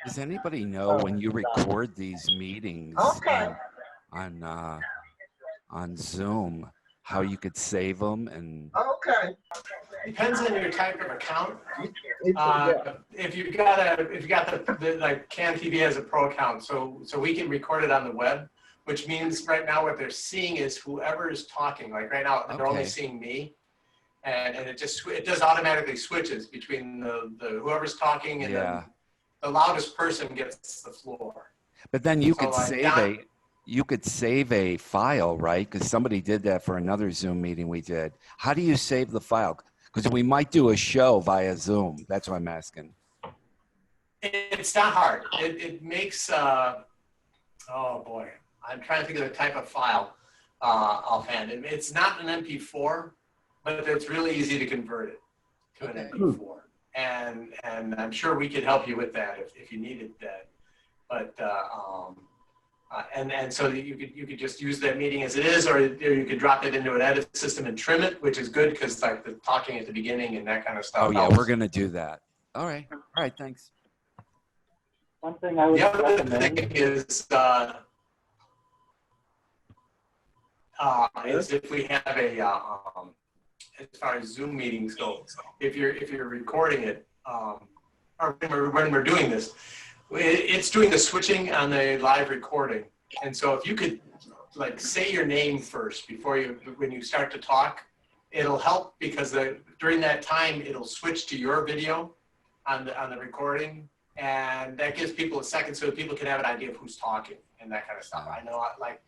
Does anybody know when you record these meetings Okay. on Zoom, how you could save them? And Okay. Depends on your type of account. Yeah. If you've got the like Can TV has a pro account, so we can record it on the web, which means right now what they're seeing is whoever is talking. Like right now, they're only Okay. seeing me, and it does automatically switches between the whoever's talking and yeah, then the loudest person gets the floor. but then you So, could like, save a file, right? Because somebody did that for another Zoom meeting we did. How do you save the file? Because we might do a show via Zoom. That's what I'm asking. It's not hard. It makes, oh boy, I'm trying to think of the type of file offhand. It's not an MP4, but it's really easy to convert it to an MP4. And I'm sure we could help you with that if you needed that. But, and so you could just use that meeting as it is, or you could drop it into an edit system and trim it, which is good because like the talking at the beginning and that kind of stuff. Oh yeah, helps. we're gonna do that. All right, thanks. One thing I would The other recommend thing is if we have a as far as Zoom meetings go, if you're recording it, or when we're doing this, it's doing the switching on the live recording. And so if you could like say your name first before when you start to talk, it'll help because during that time it'll switch to your video on the recording, and that gives people a second so people can have an idea of who's talking and that kind of stuff. I know, like,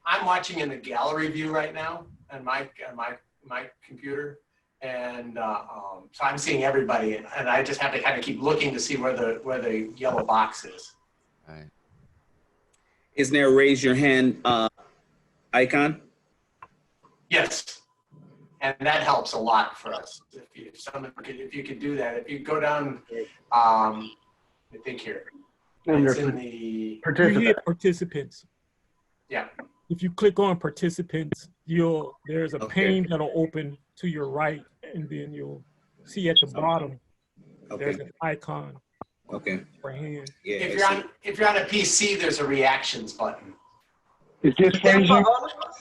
I'm watching in the gallery view right now on my computer, and so I'm seeing everybody, and I just have to kind of keep looking to see where the yellow box is. Right. Is there a raise your hand icon? Yes, and that helps a lot for us. If you could do that, if you go down, I think here, it's in the You hit participants. yeah. If you click on participants, there's a pane that'll open to your right, and then you'll see at the bottom there's an icon Okay. for hand. Yeah. If you're on a PC, there's a reactions button. Is this Fraser?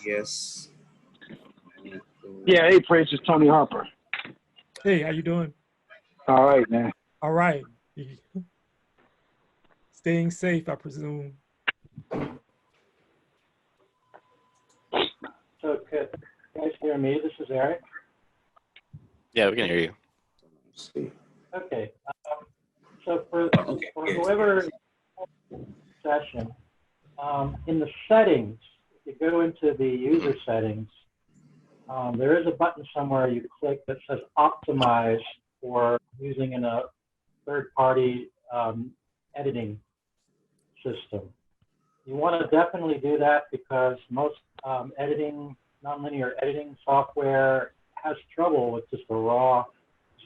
Yes. Yeah, hey, Fraser, it's Tony Harper. Hey, how you doing? All right, man. All right. Staying safe, I presume. So can you guys hear me? This is Eric. Yeah, we can hear you. Okay. So for whoever session, in the settings, if you go into the user settings, there is a button somewhere you click that says optimize for using in a third-party editing system. You want to definitely do that because most nonlinear editing software has trouble with just a raw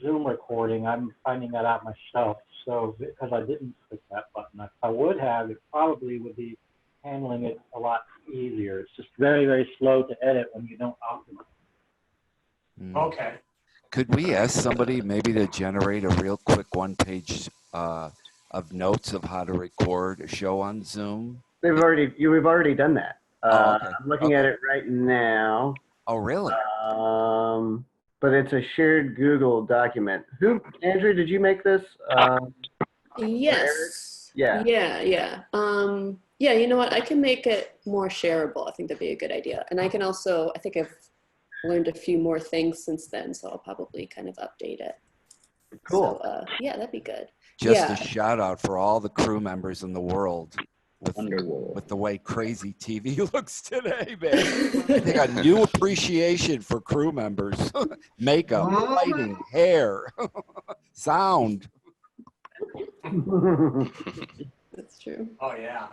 Zoom recording. I'm finding that out myself. So because I didn't click that button, if I would have, it probably would be handling it a lot easier. It's just very, very slow to edit when you don't optimize. Okay. Could we ask somebody maybe to generate a real quick one-page of notes of how to record a show on Zoom? We've already done that. Okay. I'm looking at it right now. Oh, really? But it's a shared Google document. Andrew, did you make this? Yes. Yeah. Yeah. Yeah, you know what? I can make it more shareable. I think that'd be a good idea. And I can also, I think I've learned a few more things since then, so I'll probably kind of update it. Cool. So, yeah, that'd be good. Just a shout out for all the crew members in the world with the way crazy TV looks today, man. They got new appreciation for crew members. Makeup, lighting, hair, sound. That's true. Oh, yeah.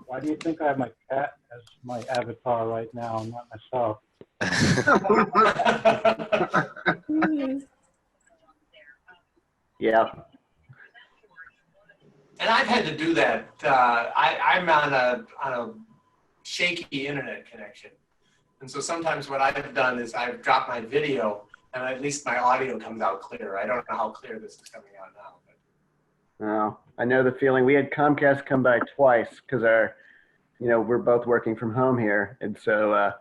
Why do you think I have my cat as my avatar right now, not myself? Yeah. And I've had to do that. I'm on a shaky internet connection. And so sometimes what I've done is I've dropped my video and at least my audio comes out clear. I don't know how clear this is coming out now. But. No. I know the feeling. We had Comcast come by twice because we're both working from home here. And so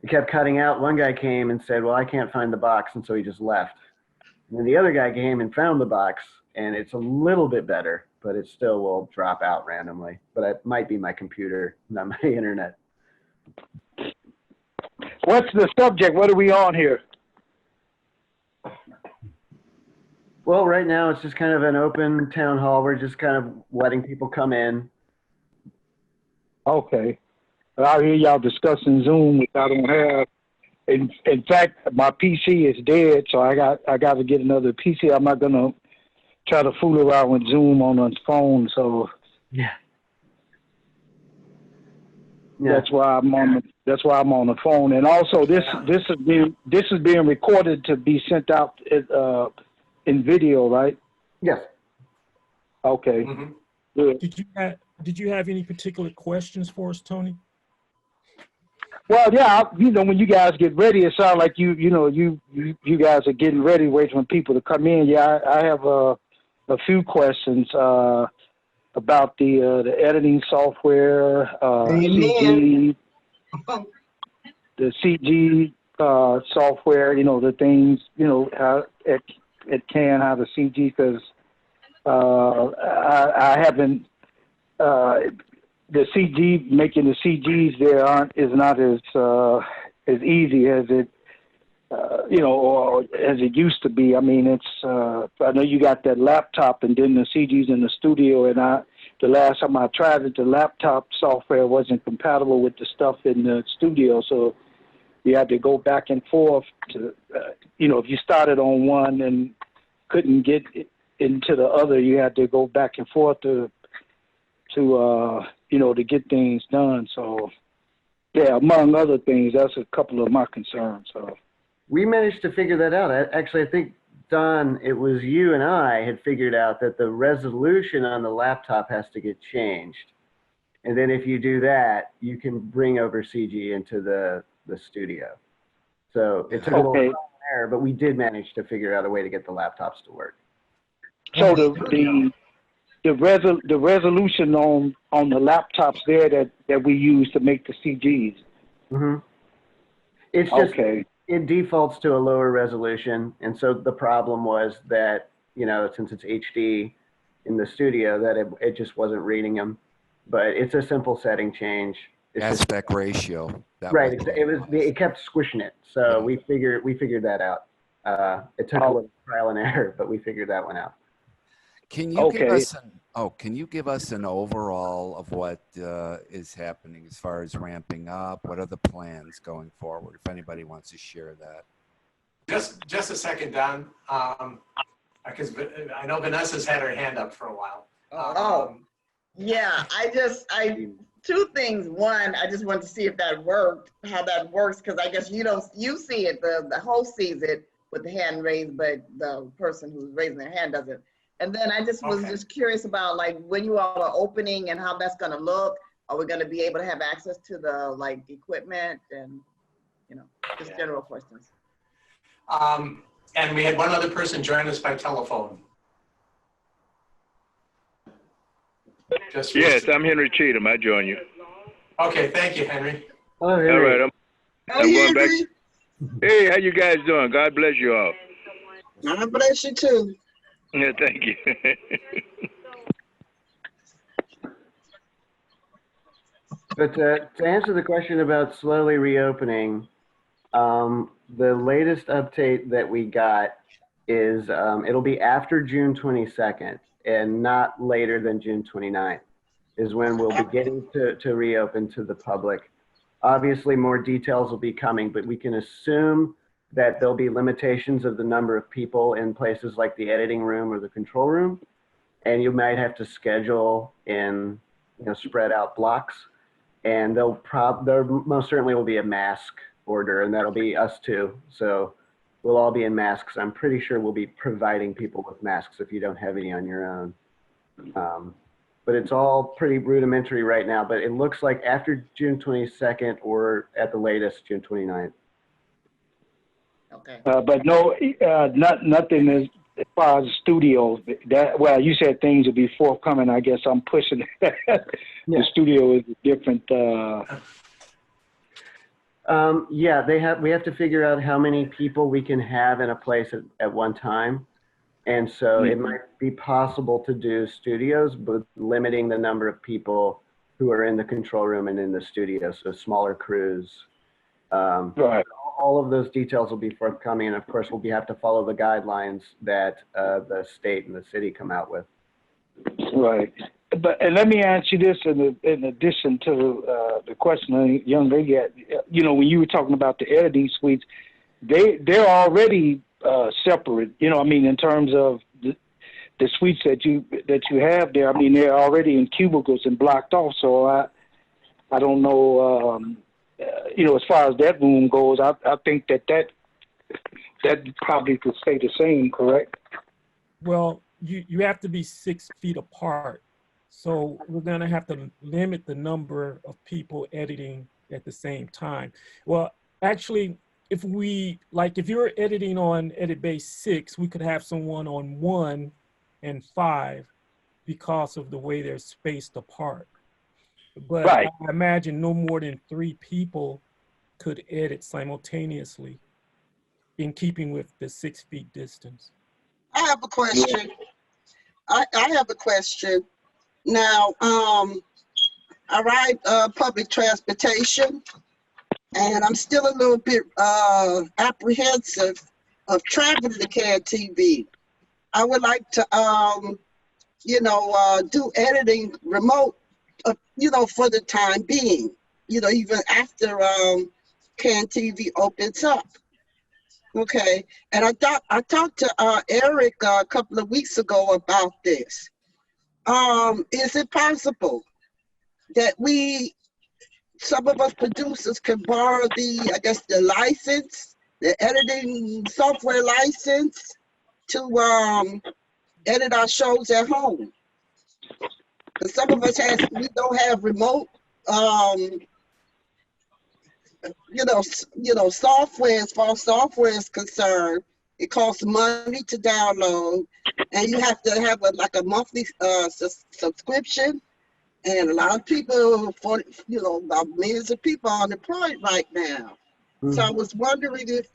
it kept cutting out. One guy came and said, well, I can't find the box. And so he just left. And then the other guy came and found the box, and it's a little bit better, but it still will drop out randomly. But it might be my computer, not my internet. What's the subject? What are we on here? Well, right now it's just kind of an open town hall. We're just kind of letting people come in. Okay. I hear y'all discussing Zoom, which I don't have. In fact, my PC is dead, so I got to get another PC. I'm not gonna try to fool around with Zoom on a phone. So yeah. That's why I'm on the phone. And also, this is being recorded to be sent out in video, right? Yes. Okay. Mm-hmm. Good. Did you have any particular questions for us, Tony? Well, yeah, when you guys get ready, it sounds like you guys are getting ready, waiting for people to come in. Yeah, I have a few questions about the editing software, CG, the CG software. The things, how how the CG, because I haven't. The CG, making the CGs there is not as easy as it or as it used to be. I mean, it's I know you got that laptop and then the CGs in the studio, and the last time I tried it, the laptop software wasn't compatible with the stuff in the studio, so you had to go back and forth to if you started on one and couldn't get into the other, you had to go back and forth to get things done. So, yeah, among other things, that's a couple of my concerns. So we managed to figure that out. Actually, I think, Don, it was you and I had figured out that the resolution on the laptop has to get changed. And then if you do that, you can bring over CG into the studio. So it took a little trial and error, but we did manage to figure out a way to get the laptops to work. So the resolution on the laptops there that we use to make the CGs. Mm-hmm. It's just it defaults to a lower resolution, and so the problem was that since it's HD in the studio, that it just wasn't reading them. But it's a simple setting change. It's Aspect ratio. Right. It kept squishing it, so we figured that out. It took a little trial and error, but we figured that one out. Can you give us an overall of what is happening as far as ramping up? What are the plans going forward? If anybody wants to share that. Just a second, Don, because I know Vanessa's had her hand up for a while. Yeah, two things. One, I just wanted to see if that worked, how that works, because I guess you see it, the host sees it with the hand raised, but the person who's raising their hand doesn't. And then I just was just curious about when you all are opening and how that's going to look. Are we going to be able to have access to the equipment and just general questions? And we had one other person join us by telephone. Yes, I'm Henry Cheatham. I join you. Okay, thank you, Henry. Oh, Henry. All right, I'm going back. Hey, how you guys doing? God bless you all. God bless you too. Yeah, thank you. But to answer the question about slowly reopening, the latest update that we got is it'll be after June 22nd and not later than June 29th is when we'll be getting to reopen to the public. Obviously, more details will be coming, but we can assume that there'll be limitations of the number of people in places like the editing room or the control room. And you might have to schedule in, spread out blocks. And there most certainly will be a mask order, and that'll be us too. So we'll all be in masks. I'm pretty sure we'll be providing people with masks if you don't have any on your own. But it's all pretty rudimentary right now, but it looks like after June 22nd or at the latest, June 29th. Okay. But no, nothing is as far as studios, that well, you said things will be forthcoming. I guess I'm pushing it. The studio is different. Yeah, we have to figure out how many people we can have in a place at one time. And so it might be possible to do studios, but limiting the number of people who are in the control room and in the studio, so smaller crews. Right. All of those details will be forthcoming, and of course, we'll have to follow the guidelines that the state and the city come out with. Right. But and let me ask you this in addition to the question the young lady had. You know, when you were talking about the editing suites, they're already separate. You know, I mean, in terms of the suites that you have there. I mean, they're already in cubicles and blocked off. So I don't know. You know, as far as that room goes, I think that probably could stay the same. Correct? Well, you have to be 6 feet apart. So we're going to have to limit the number of people editing at the same time. Well, actually, if you're editing on Edit Bay 6, we could have someone on 1 and 5 because of the way they're spaced apart. But right. I imagine no more than 3 people could edit simultaneously in keeping with the 6 feet distance. I have a question. I have a question. Now, I ride public transportation, and I'm still a little bit apprehensive of traveling to CAN TV. I would like to, do editing remote, for the time being, even after CAN TV opens up. Okay, and I talked to Eric a couple of weeks ago about this. Is it possible that some of us producers can borrow the license, the editing software license to edit our shows at home? Because some of us we don't have remote, software. As far as software is concerned, it costs money to download, and you have to have a monthly subscription. And a lot of people, about millions of people are unemployed right now. Mm-hmm. So I was wondering if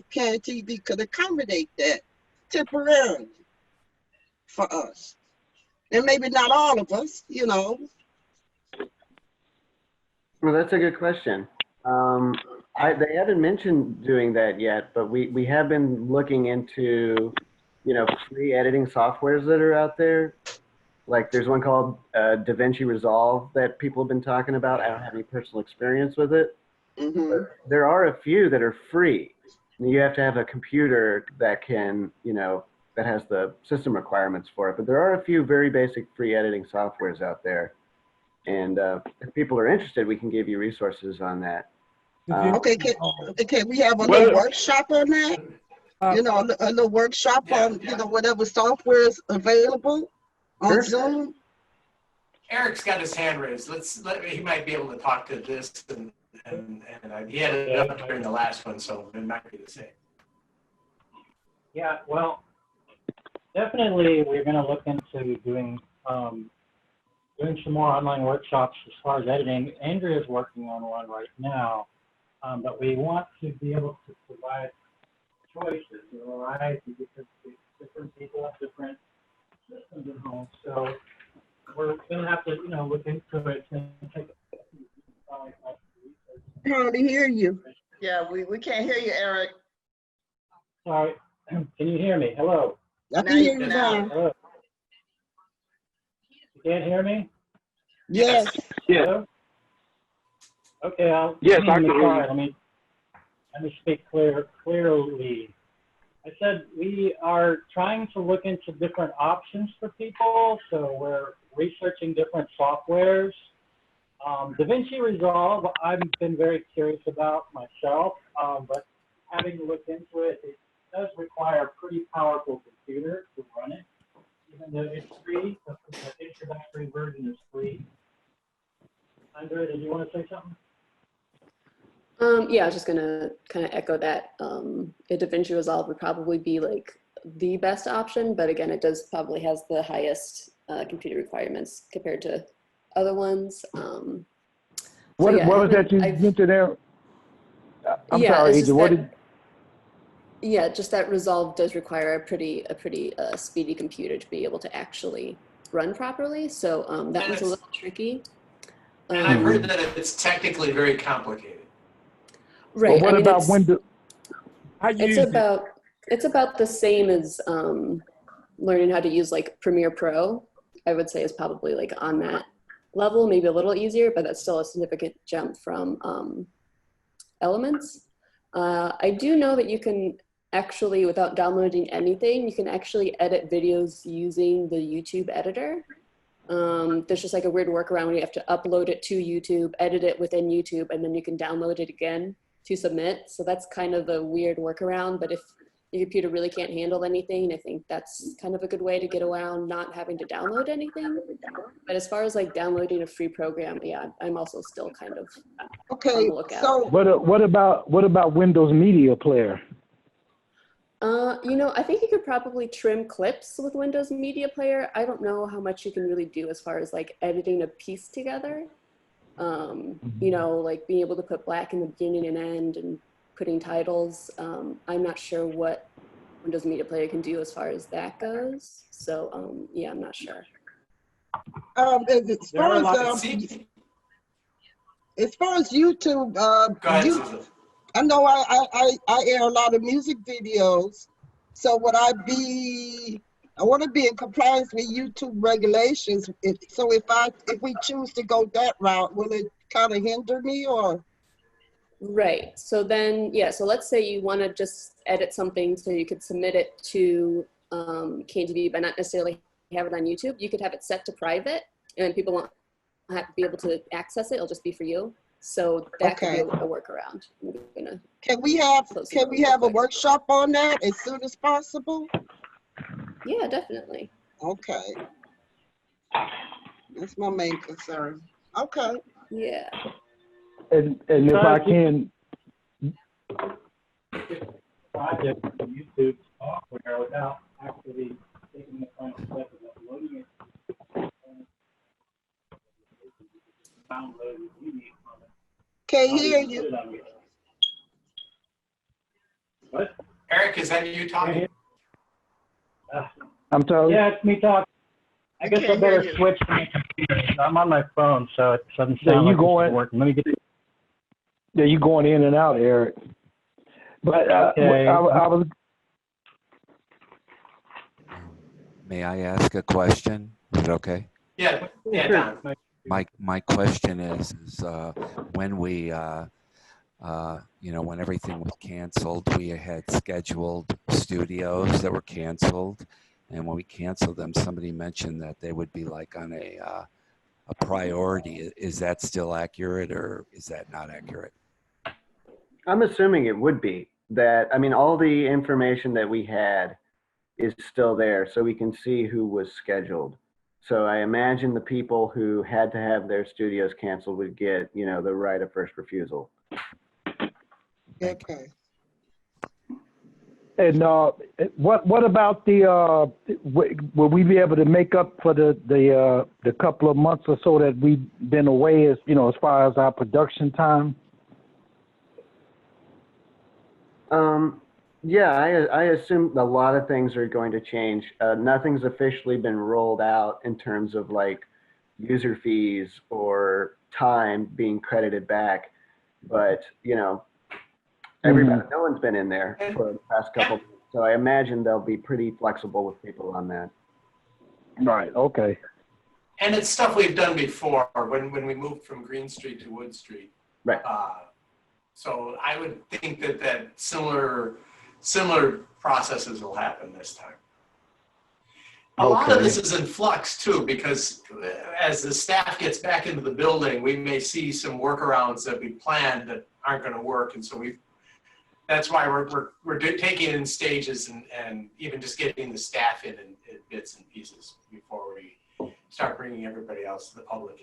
CAN TV could accommodate that temporarily for us. And maybe not all of us, Well, that's a good question. They haven't mentioned doing that yet, but we have been looking into, free editing softwares that are out there. Like there's one called DaVinci Resolve that people have been talking about. I don't have any personal experience with it. Mm-hmm. But there are a few that are free. You have to have a computer that can, that has the system requirements for it. But there are a few very basic free editing softwares out there. And if people are interested, we can give you resources on that. Okay, can we have a little workshop on that? A little workshop on, whatever software is available on Zoom? Eric's got his hand raised. He might be able to talk to this, and he had it up during the last one, so it might be the same. Yeah, well, definitely we're going to look into doing some more online workshops as far as editing. Andrea's working on one right now, but we want to be able to provide choices, a variety, because different people have different systems at home. So we're going to have to, look into it and take hardly hear you. Yeah, we can't hear you, Eric. Sorry, can you hear me? Hello. I can hear you now. Hello. You can't hear me? Yes. Hello? Okay, I can hear you. Let me speak clearly. I said we are trying to look into different options for people, so we're researching different softwares. DaVinci Resolve, I've been very curious about myself, but having to look into it, it does require a pretty powerful computer to run it. Even though it's free, the introductory version is free. Andrea, did you want to say something? Yeah, I was just gonna kind of echo that. A DaVinci Resolve would probably be like the best option, but again, it does probably has the highest computer requirements compared to other ones. What yeah, was that you mentioned there? I'm yeah, sorry, it's Adrian. just What that- did? Yeah, just that Resolve does require a pretty speedy computer to be able to actually run properly. So that was a little tricky. And I've heard that it's technically very complicated. Right. Well, what about Windows? It's about the same as learning how to use like Premiere Pro. I would say is probably like on that level, maybe a little easier, but that's still a significant jump from Elements. I do know that you can actually, without downloading anything, you can actually edit videos using the YouTube editor. There's just like a weird workaround where you have to upload it to YouTube, edit it within YouTube, and then you can download it again to submit. So that's kind of a weird workaround, but if your computer really can't handle anything, I think that's kind of a good way to get around not having to download anything. But as far as like downloading a free program, yeah, I'm also still kind of on the lookout. So What about Windows Media Player? You know, I think you could probably trim clips with Windows Media Player. I don't know how much you can really do as far as like editing a piece together. You know, like being able to put black in the beginning and end and putting titles. I'm not sure what Windows Media Player can do as far as that goes. So yeah, I'm not sure. As far as YouTube, Go ahead, Susan. I know I air a lot of music videos. So would I want to be in compliance with YouTube regulations. If we choose to go that route, will it kind of hinder me or? Right. So then, yeah. So let's say you want to just edit something so you could submit it to KNTV, but not necessarily have it on YouTube. You could have it set to private, and then people won't have to be able to access it. It'll just be for you. So that could be a workaround. Can we have a workshop on that as soon as possible? Yeah, definitely. Okay. That's my main concern. Okay. Yeah. And if I can, project from YouTube software without actually taking the final step of uploading it. Download what you need from it. Can't hear you. What? Eric, is that you talking? I'm sorry. Yeah, it's me talking. I guess I better switch to my computer. I'm on my phone, so it doesn't sound like it's working. Let me get. Yeah, you going in and out, Eric. But Okay. I was. May I ask a question? Is it okay? Yeah, Don. My question is when we, when everything was canceled, we had scheduled studios that were canceled, and when we canceled them, somebody mentioned that they would be like on a priority. Is that still accurate, or is that not accurate? I'm assuming it would be. That, I mean, all the information that we had is still there, so we can see who was scheduled. So I imagine the people who had to have their studios canceled would get, the right of first refusal. Okay. And what about the? Will we be able to make up for the couple of months or so that we've been away, as far as our production time? Yeah, I assume a lot of things are going to change. Nothing's officially been rolled out in terms of like user fees or time being credited back, but everybody, no one's been in there for the past couple. So I imagine they'll be pretty flexible with people on that. Right. Okay. And it's stuff we've done before when we moved from Green Street to Wood Street. Right. So I would think that similar processes will happen this time. A lot of this is in flux too, because as the staff gets back into the building, we may see some workarounds that we planned that aren't going to work, and so that's why we're taking it in stages and even just getting the staff in bits and pieces before we start bringing everybody else, the public,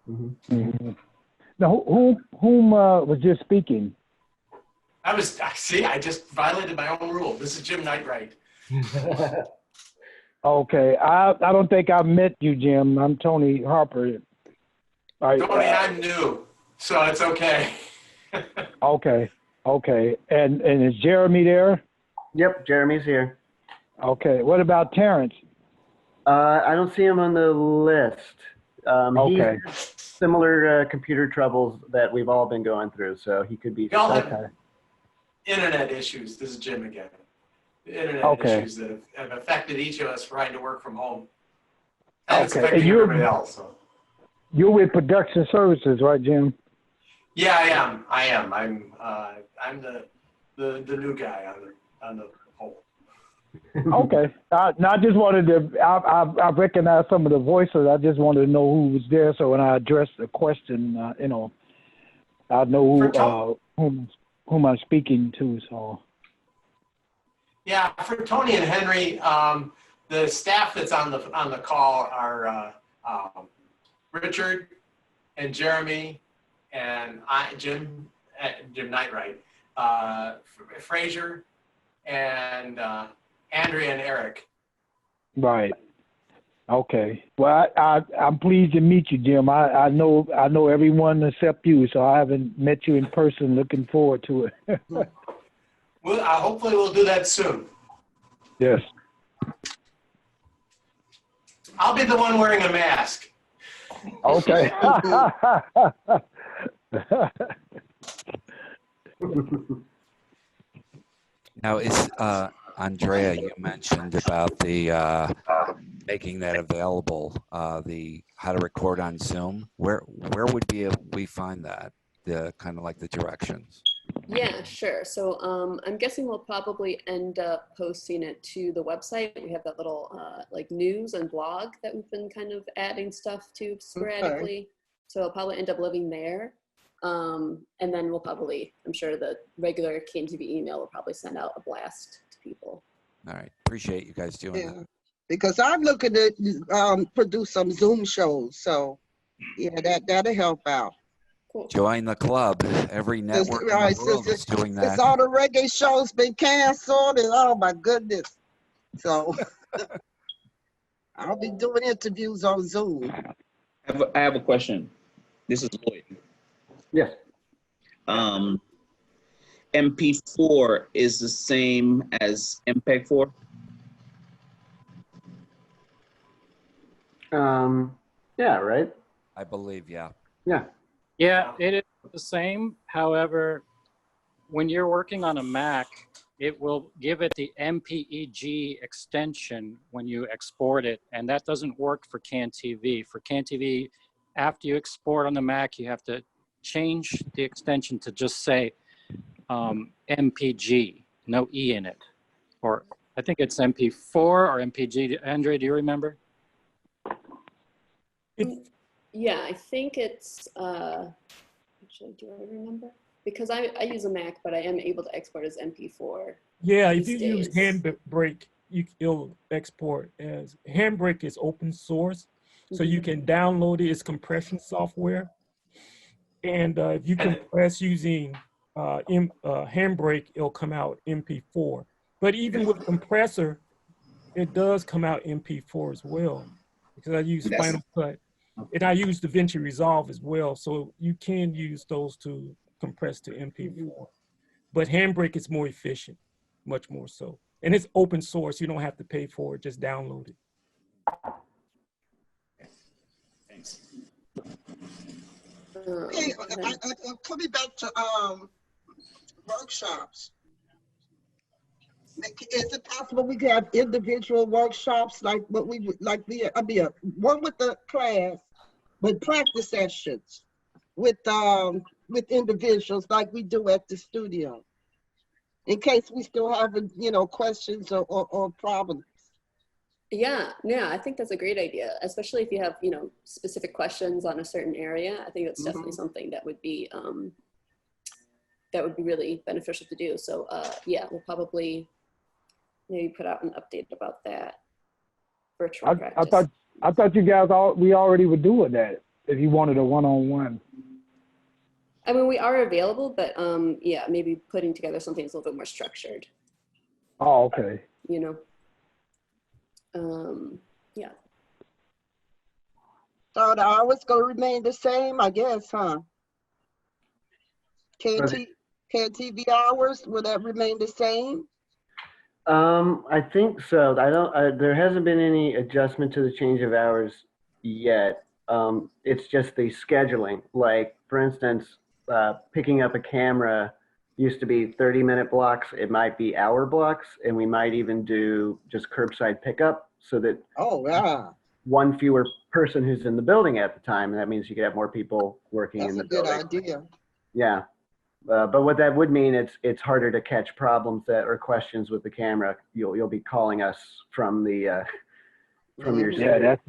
in. Mm-hmm. Now, whom was just speaking? I just violated my own rule. This is Jim Knightright. Okay, I don't think I met you, Jim. I'm Tony Harper. Tony, I'm new, so it's okay. Okay. And is Jeremy there? Yep, Jeremy's here. Okay. What about Terrence? I don't see him on the list. Okay. He has similar computer troubles that we've all been going through, so he could be. We all have Okay. internet issues. This is Jim again. The internet issues that have affected each of us trying to work from home. And it's affecting everybody else. So. You're with Production Services, right, Jim? Yeah, I am. I'm the new guy on the pole. Okay. I just wanted to. I recognize some of the voices. I just wanted to know who was there, so when I address the question, I know whom I'm speaking to. So. Yeah, for Tony and Henry, the staff that's on the call are Richard and Jeremy and Jim Knightright, Frazier, and Andrea and Eric. Right. Okay. Well, I'm pleased to meet you, Jim. I know everyone except you, so I haven't met you in person. Looking forward to it. Well, hopefully we'll do that soon. Yes. I'll be the one wearing a mask. Okay. Now, is Andrea, you mentioned about the making that available, the how to record on Zoom. Where would we find that? The kind of like the directions. Yeah, sure. So I'm guessing we'll probably end up posting it to the website. We have that little like news and blog that we've been kind of adding stuff to sporadically. Okay. So it'll probably end up living there. And then we'll probably, I'm sure the regular KNTV email will probably send out a blast to people. All right. Appreciate you guys doing that. Because I'm looking to produce some Zoom shows. So yeah, that'll help out. Cool. Join the club. Every network in the world is doing that. It's all the reggae shows been canceled, and oh my goodness. So I'll be doing interviews on Zoom. I have a question. This is Lloyd. Yes. MP4 is the same as MPEG-4? Yeah, right? I believe, yeah. Yeah. Yeah, it is the same. However, when you're working on a Mac, it will give it the MPEG extension when you export it, and that doesn't work for CAN-TV. For CAN-TV, after you export on the Mac, you have to change the extension to just say MPG, no E in it. Or I think it's MP4 or MPG. Andre, do you remember? Yeah, I think it's, actually, do I remember? Because I use a Mac, but I am able to export as MP4. Yeah, if you use Handbrake, it'll export as, Handbrake is open source, so you can download it. It's compression software. And if you compress using Handbrake, it'll come out MP4. But even with compressor, it does come out MP4 as well, because I use Final Cut. And I use DaVinci Resolve as well, so you can use those to compress to MP4. But Handbrake is more efficient, much more so. And it's open source, you don't have to pay for it, just download it. Thanks. Hey, coming back to workshops. Is it possible we could have individual workshops like what we would like? One with the class, but practice sessions with individuals like we do at the studio, in case we still have questions or problems. Yeah, I think that's a great idea, especially if you have specific questions on a certain area. I think that's definitely something that would be really beneficial to do. So yeah, we'll probably maybe put out an update about that. Virtual practice. I thought you guys we already were doing that. If you wanted a one-on-one. I mean, we are available, but yeah, maybe putting together something that's a little bit more structured. Oh, okay. Yeah. So the hours gonna remain the same, I guess, huh? Okay. Can TV hours, will that remain the same? I think so. There hasn't been any adjustment to the change of hours yet. It's just the scheduling. Like, for instance, picking up a camera used to be 30-minute blocks. It might be hour blocks, and we might even do just curbside pickup so that Oh, yeah, one fewer person who's in the building at the time. And that means you could have more people working that's in a the good building. idea. Yeah. But what that would mean, it's harder to catch problems that or questions with the camera. You'll be calling us from the from your Yeah, that's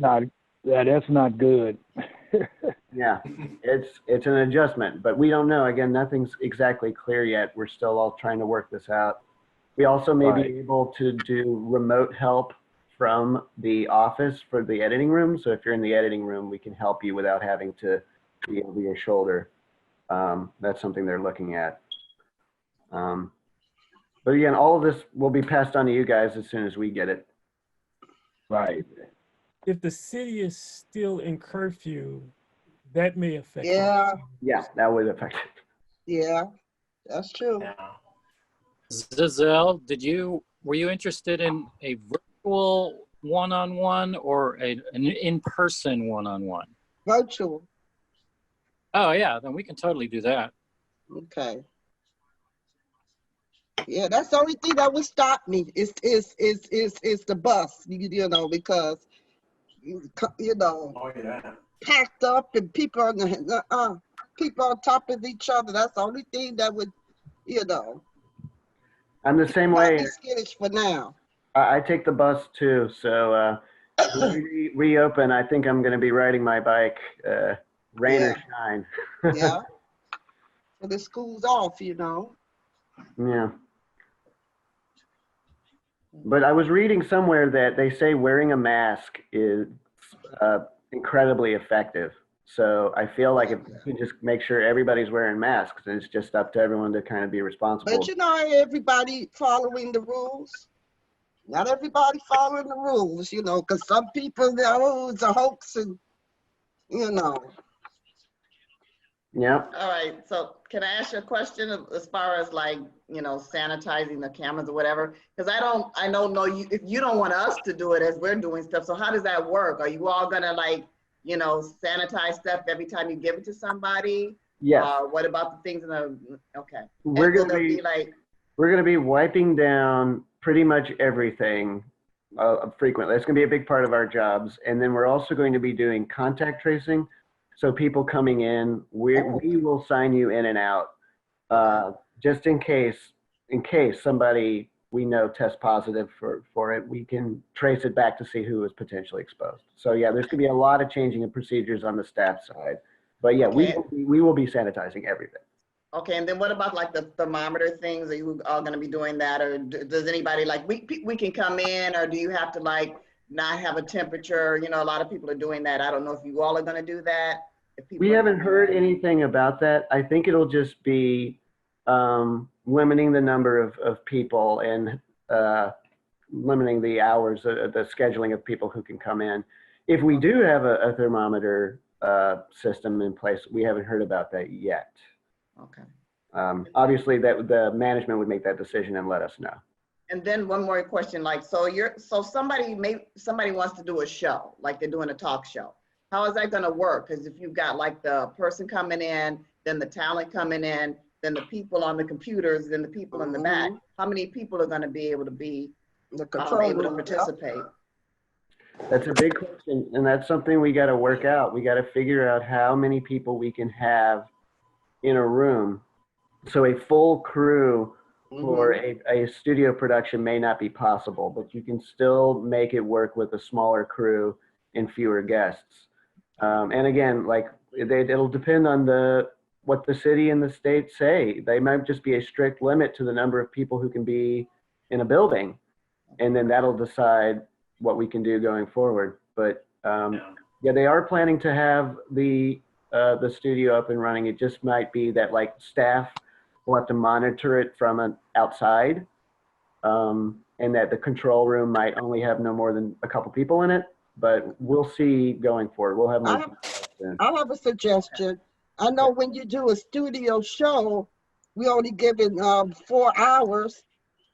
not good. yeah. It's an adjustment, but we don't know. Again, nothing's exactly clear yet. We're still all trying to work this out. We also may Right. be able to do remote help from the office for the editing room. So if you're in the editing room, we can help you without having to be over your shoulder. That's something they're looking at. But again, all of this will be passed on to you guys as soon as we get it. Right. If the city is still in curfew, that may affect it. Yeah, Yeah, that would affect it. yeah, that's true. Giselle, were you interested in a virtual one-on-one or an in-person one-on-one? Virtual, Oh yeah, then we can totally do that. okay. Yeah, that's the only thing that would stop me is the bus, you know, because you know, Oh, yeah. packed up and people on people on top of each other. That's the only thing that would, you know, I'm the same I'll way. be skittish for now. I take the bus too. So when we reopen, I think I'm going to be riding my bike, rain or shine. Yeah. So the school's off, you know. Yeah. But I was reading somewhere that they say wearing a mask is incredibly effective. So I feel like if we can just make sure everybody's wearing masks, and it's just up to everyone to kind of be responsible. But you know, everybody following the rules. Not everybody following the rules, you know, because some people, oh, it's a hoax, and you know. Yeah. All right, so can I ask you a question as far as like, you know, sanitizing the cameras or whatever? Because I don't know you, if you don't want us to do it as we're doing stuff, so how does that work? Are you all gonna like, you know, sanitize stuff every time you give it to somebody? Yes. What about the things in the, okay. We're And so gonna they'll be like, we're gonna be wiping down pretty much everything frequently. That's gonna be a big part of our jobs, and then we're also going to be doing contact tracing. So people coming in, we will sign you in and out, just in case somebody we know tests positive for it, we can trace it back to see who was potentially exposed. So yeah, there's gonna be a lot of changing of procedures on the staff side, but yeah, Okay. we will be sanitizing everything. okay, and then what about like the thermometer things? Are you all gonna be doing that, or does anybody like, we can come in, or do you have to like not have a temperature? You know, a lot of people are doing that. I don't know if you all are gonna do that. We haven't heard anything about that. I think it'll just be limiting the number of people and limiting the hours, the scheduling of people who can come in. If we do have a thermometer system in place, we haven't heard about that yet. Okay. Obviously, that the management would make that decision and let us know. And then one more question, like, so somebody wants to do a show, like they're doing a talk show. How is that gonna work? Because if you've got like the person coming in, then the talent coming in, then the people on the computers, then the people in the back, how many people are gonna be able to be able to participate? That's a big question, and that's something we got to work out. We got to figure out how many people we can have in a room. So a full crew for a studio production may not be possible, but you can still make it work with a smaller crew and fewer guests. And again, like it'll depend on what the city and the state say. They might just be a strict limit to the number of people who can be in a building, and then that'll decide what we can do going forward. But yeah, they are planning to have the studio up and running. It just might be that like staff will have to monitor it from outside. and that the control room might only have no more than a couple people in it. But we'll see going forward. We'll have more details soon. I have a suggestion. I know when you do a studio show, we only given 4 hours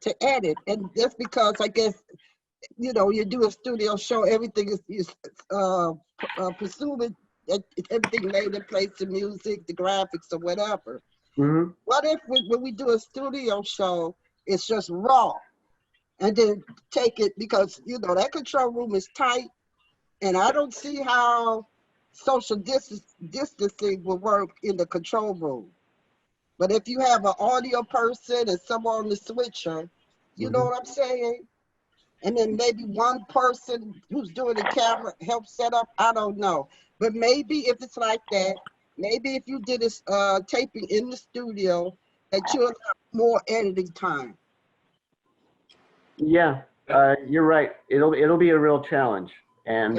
to edit, and that's because I guess you do a studio show, everything is presuming that everything made in place, the music, the graphics, or whatever. Mm-hmm. What if when we do a studio show, it's just raw, and then take it, because that control room is tight, and I don't see how social distancing will work in the control room. But if you have an audio person and someone on the switcher, you know what I'm saying? And then maybe one person who's doing the camera help set up, I don't know. But maybe if it's like that, maybe if you did this taping in the studio, that you'll have more editing time. Yeah, you're right. It'll be a real challenge, and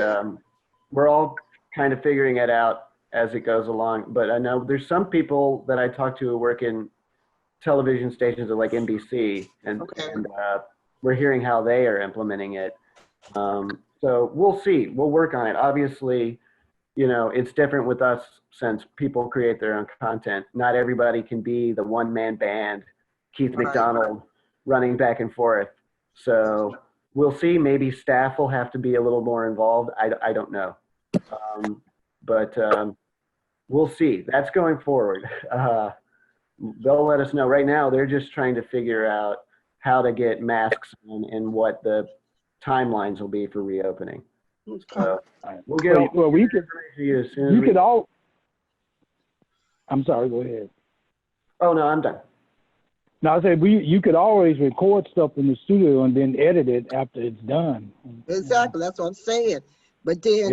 we're all kind of figuring it out as it goes along. But I know there's some people that I talk to who work in television stations like NBC, and we're hearing how they are implementing it. So we'll see. We'll work on it. Obviously, it's different with us since people create their own content. Not everybody can be the one-man band, Keith McDonald, running back and forth. So we'll see. Maybe staff will have to be a little more involved. I don't know. But we'll see. That's going forward. They'll let us know. Right now, they're just trying to figure out how to get masks on and what the timelines will be for reopening. So we'll get. Well, we could. You as soon as You could all. I'm sorry. Go ahead. Oh no, I'm done. No, I said you could always record stuff in the studio and then edit it after it's done. Exactly, that's what I'm saying. But then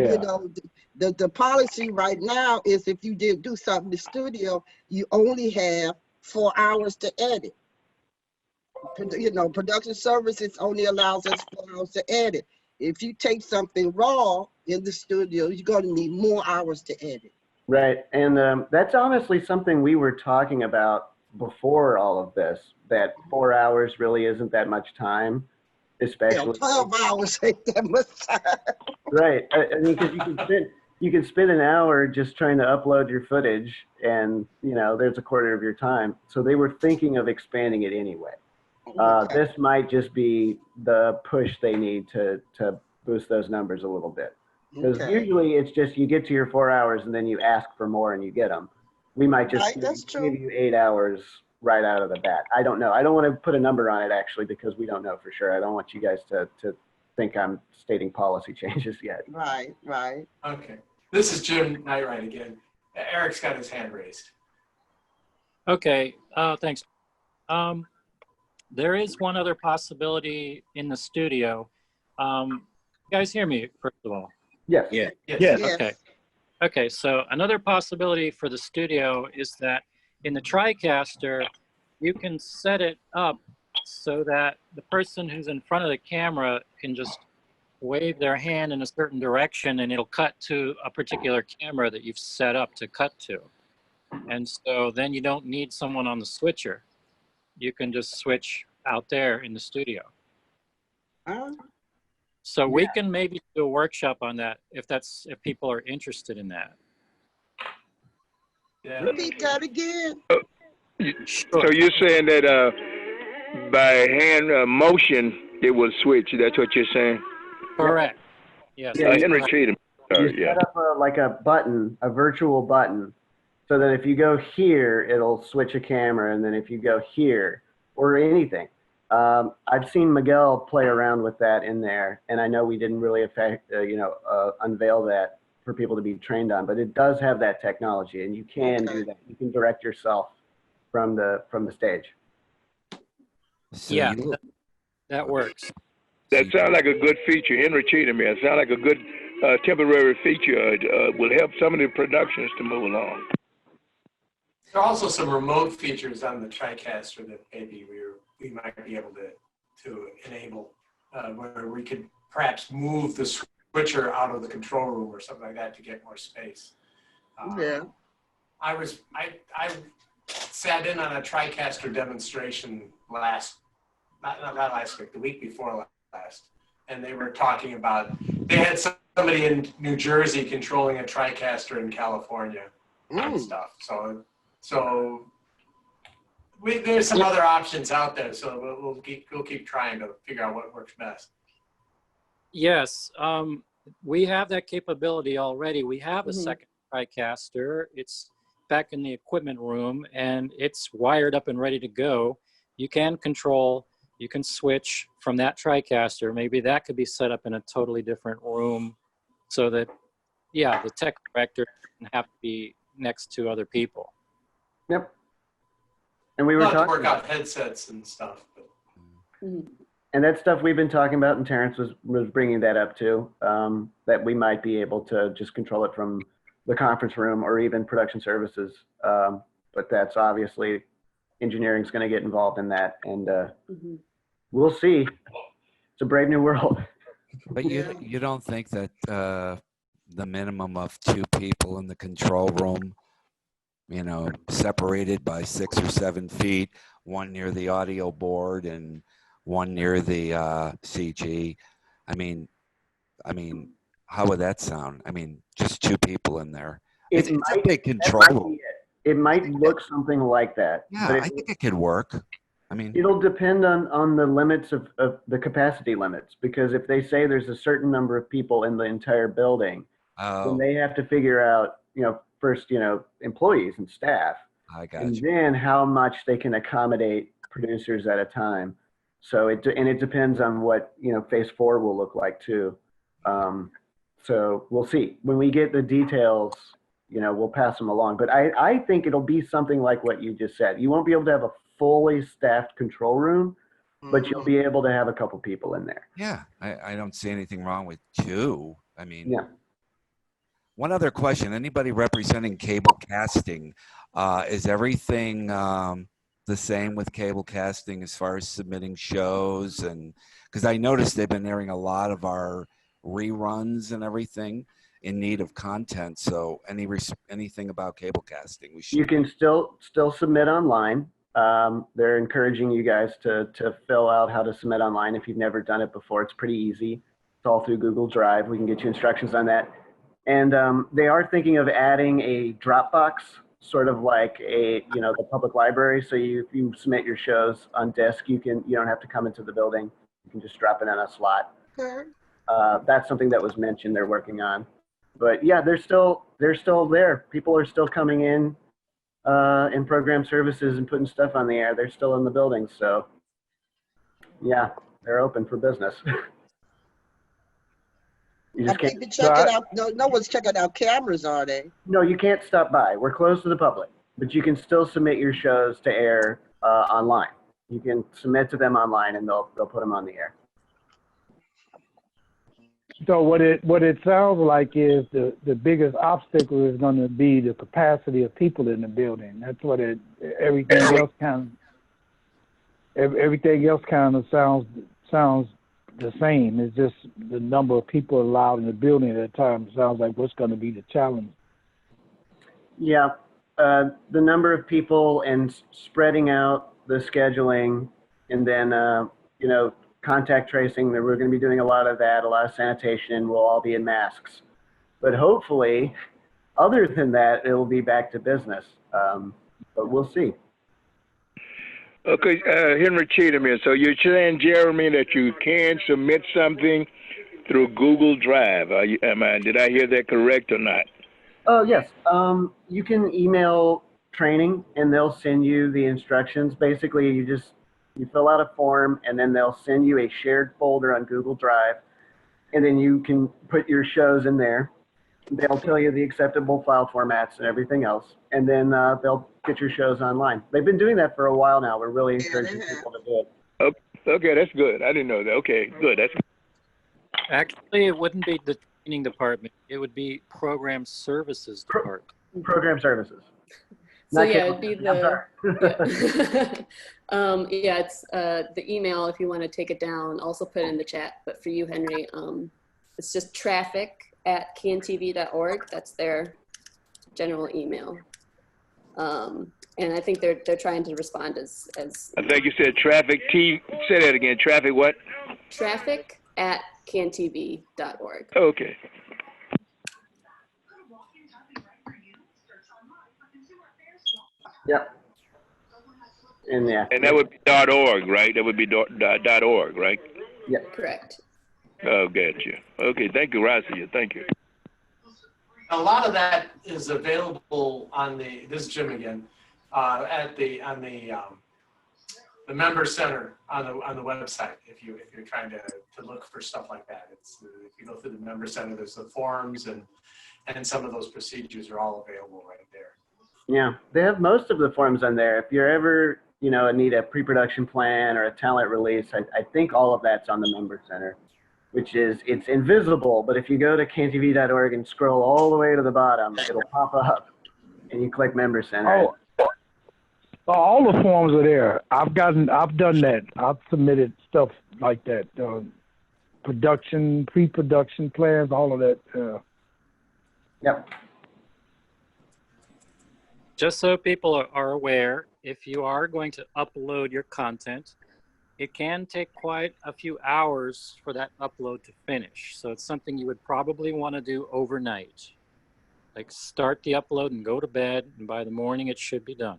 the policy right now is if you did do something in the studio, you only have 4 hours to edit. Production services only allows us 4 hours to edit. If you take something raw in the studio, you're going to need more hours to edit. Right, and that's honestly something we were talking about before all of this, that 4 hours really isn't that much time, especially 12 hours ain't that much time. Right. I mean, because you can spend an hour just trying to upload your footage, and there's a quarter of your time. So they were thinking of expanding it anyway. This might just be the push they need to boost those numbers a little bit, because usually it's just you get to your 4 hours and then you ask for more and you get them. We might just give you 8 hours right out of the bat. I don't know. I don't want to put a number on it actually, because we don't know for sure. I don't want you guys to think I'm stating policy changes yet. Right. Okay. This is Jim Knightright again. Eric's got his hand raised. Okay, thanks. There is one other possibility in the studio. You guys hear me, first of all? Yes. Yeah. Yes. Okay. Okay, so another possibility for the studio is that in the TriCaster, you can set it up so that the person who's in front of the camera can just wave their hand in a certain direction and it'll cut to a particular camera that you've set up to cut to. And so then you don't need someone on the switcher. You can just switch out there in the studio. So we can maybe do a workshop on that if people are interested in that. Yeah. Repeat that again. So you're saying that by hand motion it will switch? That's what you're saying? Correct. Yes. Henry Cheatham. You set up a button, a virtual button, so that if you go here, it'll switch a camera, and then if you go here, or anything. I've seen Miguel play around with that in there, and I know we didn't really unveil that for people to be trained on, but it does have that technology, and you can do that. You can direct yourself from the stage. So yeah, that works. That sounds like a good feature, Henry Cheatham. It sounds like a good temporary feature. Will help some of the productions to move along. There are also some remote features on the TriCaster that maybe we might be able to enable, where we could perhaps move the switcher out of the control room or something like that to get more space. I sat in on a TriCaster demonstration last not last week, the week before last, and they were talking about, they had somebody in New Jersey controlling a TriCaster in California and stuff. So there's some other options out there. So we'll keep trying to figure out what works best. Yes, we have that capability already. We have a second TriCaster. It's back in the equipment room, and it's wired up and ready to go. You can control, you can switch from that TriCaster. Maybe that could be set up in a totally different room so that, yeah, the tech director doesn't have to be next to other people. Yep. And we were We'll have to talking work out headsets and stuff. But. And that stuff we've been talking about, and Terrence was bringing that up too, that we might be able to just control it from the conference room or even production services. But that's obviously, engineering's going to get involved in that, and we'll see. It's a brave new world. But you don't think that the minimum of 2 people in the control room, you know, separated by 6 or 7 feet, one near the audio board and one near the CG. I mean, how would that sound? I mean, just 2 people in there. It's a big control room. It might look something like that. Yeah, but I think it could work. I mean, it'll depend on the limits of the capacity limits, because if they say there's a certain number of people in the entire building, then they have to figure out, you know, first, you know, employees and staff, and then how much they can accommodate producers at a time. So it depends on what, you know, phase 4 will look like too. So we'll see when we get the details. You know, we'll pass them along. But I think it'll be something like what you just said. You won't be able to have a fully staffed control room, but you'll be able to have a couple people in there. Yeah, I don't see anything wrong with 2. I mean, yeah. One other question: anybody representing cable casting? Is everything the same with cable casting as far as submitting shows? And because I noticed they've been airing a lot of our reruns and everything in need of content. So anything about cable casting, we should. You can still submit online. They're encouraging you guys to fill out how to submit online if you've never done it before. It's pretty easy. It's all through Google Drive. We can get you instructions on that. And they are thinking of adding a Dropbox, sort of like the public library. So if you submit your shows on disk, you don't have to come into the building. You can just drop it in a slot. That's something that was mentioned they're working on. But yeah, they're still there. People are still coming in program services and putting stuff on the air. They're still in the building. So yeah, they're open for business. You just can't check it out. No one's checking out cameras, are they? No, you can't stop by. We're closed to the public, but you can still submit your shows to air online. You can submit to them online, and they'll put them on the air. So what it sounds like is the biggest obstacle is going to be the capacity of people in the building. That's what everything else kind of sounds the same. It's just the number of people allowed in the building at a time sounds like what's going to be the challenge. Yeah, the number of people and spreading out the scheduling, and then contact tracing. That we're going to be doing a lot of that, a lot of sanitation. We'll all be in masks, but hopefully, other than that, it'll be back to business. But we'll see. Okay, Henry Cheatham here. So you're saying, Jeremy, that you can submit something through Google Drive. Did I hear that correct or not? Oh, yes. You can email training, and they'll send you the instructions. Basically, you fill out a form, and then they'll send you a shared folder on Google Drive, and then you can put your shows in there. They'll tell you the acceptable file formats and everything else, and then they'll get your shows online. They've been doing that for a while now. We're really encouraging people to do it. Okay, that's good. I didn't know that. Okay, good. Actually, it wouldn't be the training department. It would be program services department. Program services. So yeah, it'd be the it's the email if you want to take it down. Also put it in the chat. But for you, Henry, it's just traffic@cantv.org. That's their general email. And I think they're trying to respond as I think you said traffic T. Say that again. Traffic what? traffic@cantv.org. Okay. Yep. And yeah. And that would be .org, right? That would be .org, right? Yep. Correct. Oh, gotcha. Okay, thank you, Razia. Thank you. A lot of that is available on this is Jim again, on the member center on the website. If you're trying to look for stuff like that, it's if you go through the member center, there's the forms and some of those procedures are all available right there. Yeah, they have most of the forms on there. If you're ever, need a pre-production plan or a talent release, I think all of that's on the member center, which it's invisible, but if you go to cantv.org and scroll all the way to the bottom, it'll pop up and you click member center. Oh, all the forms are there. I've done that. I've submitted stuff like that. Production, pre-production plans, all of that. Yep. Just so people are aware, if you are going to upload your content, it can take quite a few hours for that upload to finish. So it's something you would probably want to do overnight. Like start the upload and go to bed, and by the morning it should be done.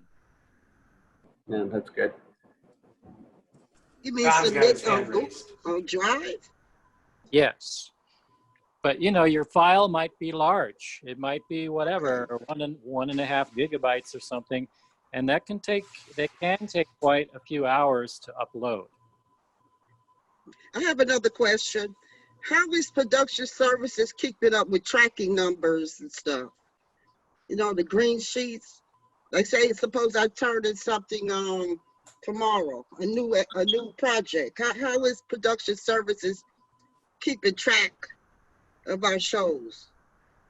Yeah, that's good. You mean submit on Drive? Yes. But your file might be large. It might be whatever, 1.5 gigabytes or something, and that can take quite a few hours to upload. I have another question. How is production services keeping up with tracking numbers and stuff? The green sheets. Like say, suppose I turn in something tomorrow, a new project. How is production services keeping track of our shows?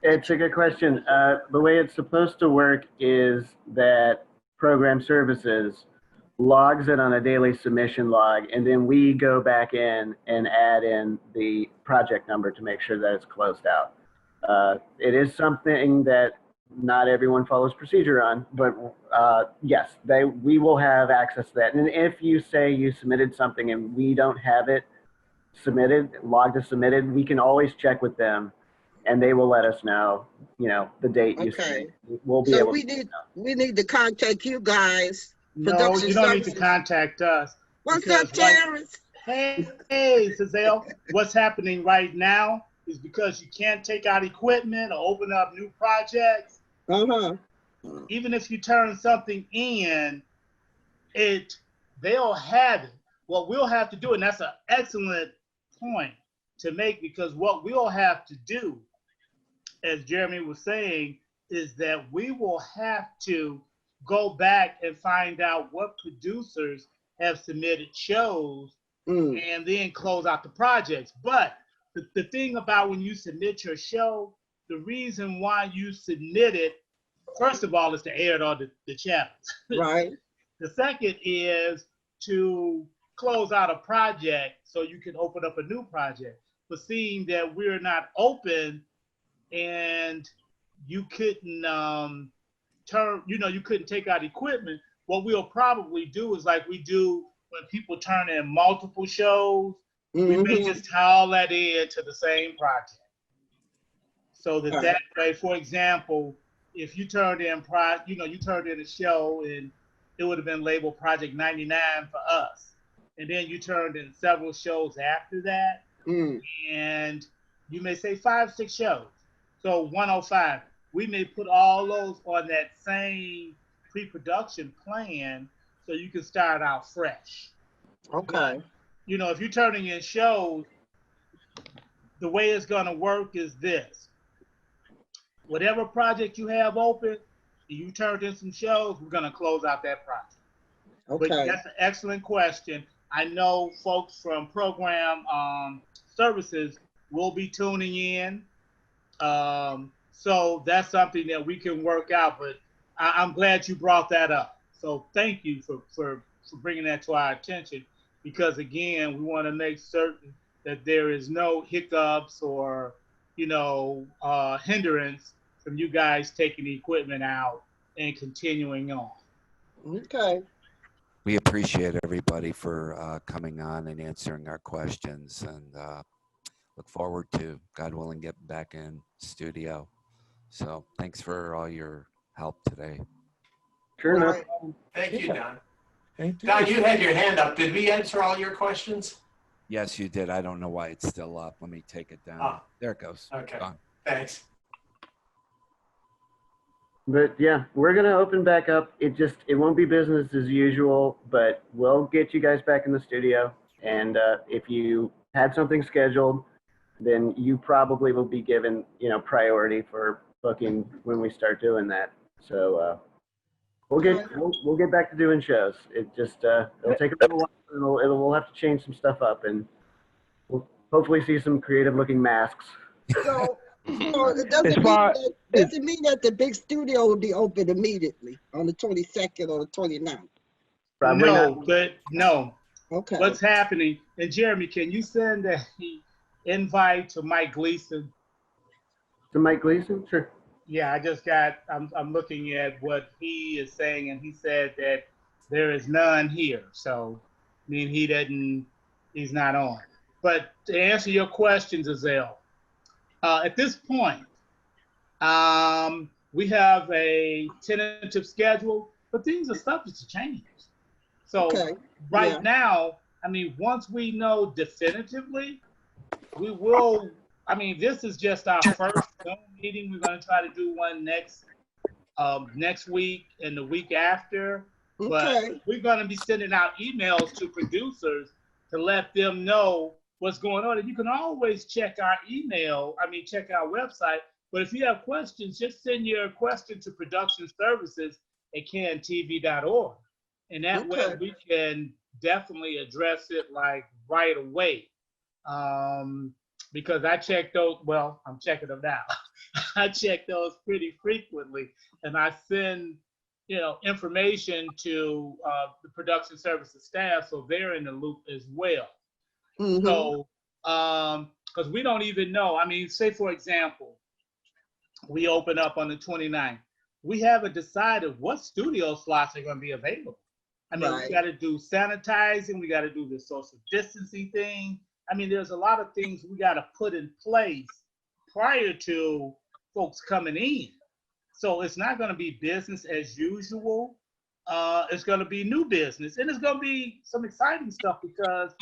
It's a good question. The way it's supposed to work is that program services logs it on a daily submission log, and then we go back in and add in the project number to make sure that it's closed out. It is something that not everyone follows procedure on, but yes, we will have access to that. And if you say you submitted something and we don't have it logged as submitted, we can always check with them, and they will let us know, the date you submitted. We'll be able to. We need to contact you guys. No, you don't need to contact us. What's up, Terrence? Hey, Cizelle, what's happening right now is because you can't take out equipment or open up new projects. Even if you turn something in, they'll have it. What we'll have to do, and that's an excellent point to make, because what we'll have to do, as Jeremy was saying, is that we will have to go back and find out what producers have submitted shows and then close out the projects. But the thing about when you submit your show, the reason why you submit it, first of all, is to air it on the channels. Right. The second is to close out a project so you can open up a new project. But seeing that we're not open and you couldn't you couldn't take out equipment, what we'll probably do is like we do when people turn in multiple shows, we may just tie all that in to the same project. So that way, for example, if you turned in you turned in a show and it would have been labeled Project 99 for us. And then you turned in several shows after that. And you may say 5, 6 shows. So 105. We may put all those on that same pre-production plan so you can start out fresh. Okay. If you're turning in shows, the way it's going to work is this. Whatever project you have open, you turned in some shows, we're going to close out that project. Okay. But that's an excellent question. I know folks from program services will be tuning in. So that's something that we can work out, but I'm glad you brought that up. So thank you for bringing that to our attention, because again, we want to make certain that there is no hiccups or, hindrance from you guys taking the equipment out and continuing on. Okay. We appreciate everybody for coming on and answering our questions, and look forward to, God willing, getting back in studio. So thanks for all your help today. Sure enough. Thank you, Don. Thank you. Don, you had your hand up. Did we answer all your questions? Yes, you did. I don't know why it's still up. Let me take it down. Ah. There it goes. Okay. Gone. Thanks. But yeah, we're gonna open back up. It won't be business as usual, but we'll get you guys back in the studio. And if you had something scheduled, then you probably will be given, priority for booking when we start doing that. So we'll get back to doing shows. It just it'll take a little while. We'll have to change some stuff up, and we'll hopefully see some creative looking masks. So it doesn't mean that the big studio will be open immediately on the 22nd or the 29th. Probably no, not. but no. Okay. What's happening? And Jeremy, can you send an invite to Mike Gleason? To Mike Gleason? Sure. Yeah, I'm looking at what he is saying, and he said that there is none here. So, I mean, he's not on. But to answer your questions, Azelle, at this point, we have a tentative schedule, but things are subject to change. So now, I mean, once we know definitively, we will, this is just our first Zoom meeting. We're going to try to do one next week and the week after. But we're going to be sending out emails to producers to let them know what's going on. And you can always check our check our website. But if you have questions, just send your question to productionservices@cantv.org. And that way we can definitely address it like right away. Because I check those, I'm checking them now. I check those pretty frequently, and I send, information to the production services staff, so they're in the loop as well. Mm-hmm. So, because we don't even know, say for example, we open up on the 29th. We haven't decided what studio slots are going to be available. We got to do sanitizing, we got to do the social distancing thing. There's a lot of things we got to put in place prior to folks coming in. So it's not going to be business as usual. It's going to be new business. And it's going to be some exciting stuff because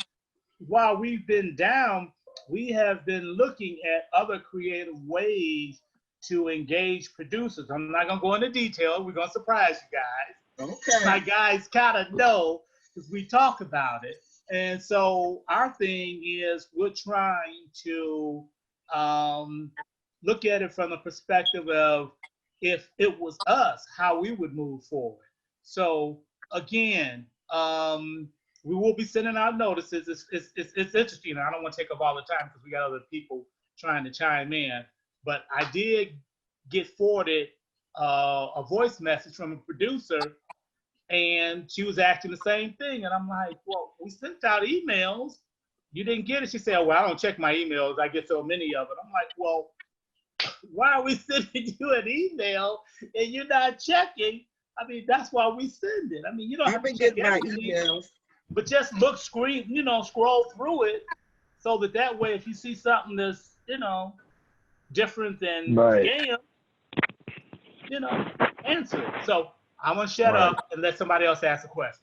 while we've been down, we have been looking at other creative ways to engage producers. I'm not going to go into detail. We're going to surprise you guys. Okay. My guys kind of know because we talk about it. And so our thing is we're trying to look at it from the perspective of if it was us, how we would move forward. So again, we will be sending out notices. It's interesting. I don't want to take up all the time because we got other people trying to chime in. But I did get forwarded a voice message from a producer, and she was asking the same thing. And I'm like, well, we sent out emails. You didn't get it. She said, well, I don't check my emails. I get so many of it. I'm like, well, why are we sending you an email and you're not checking? That's why we send it. You don't have to check my emails. But just scroll through it so that way if you see something that's, different than scam, answer it. So I'm going to shut up and let somebody else ask a question.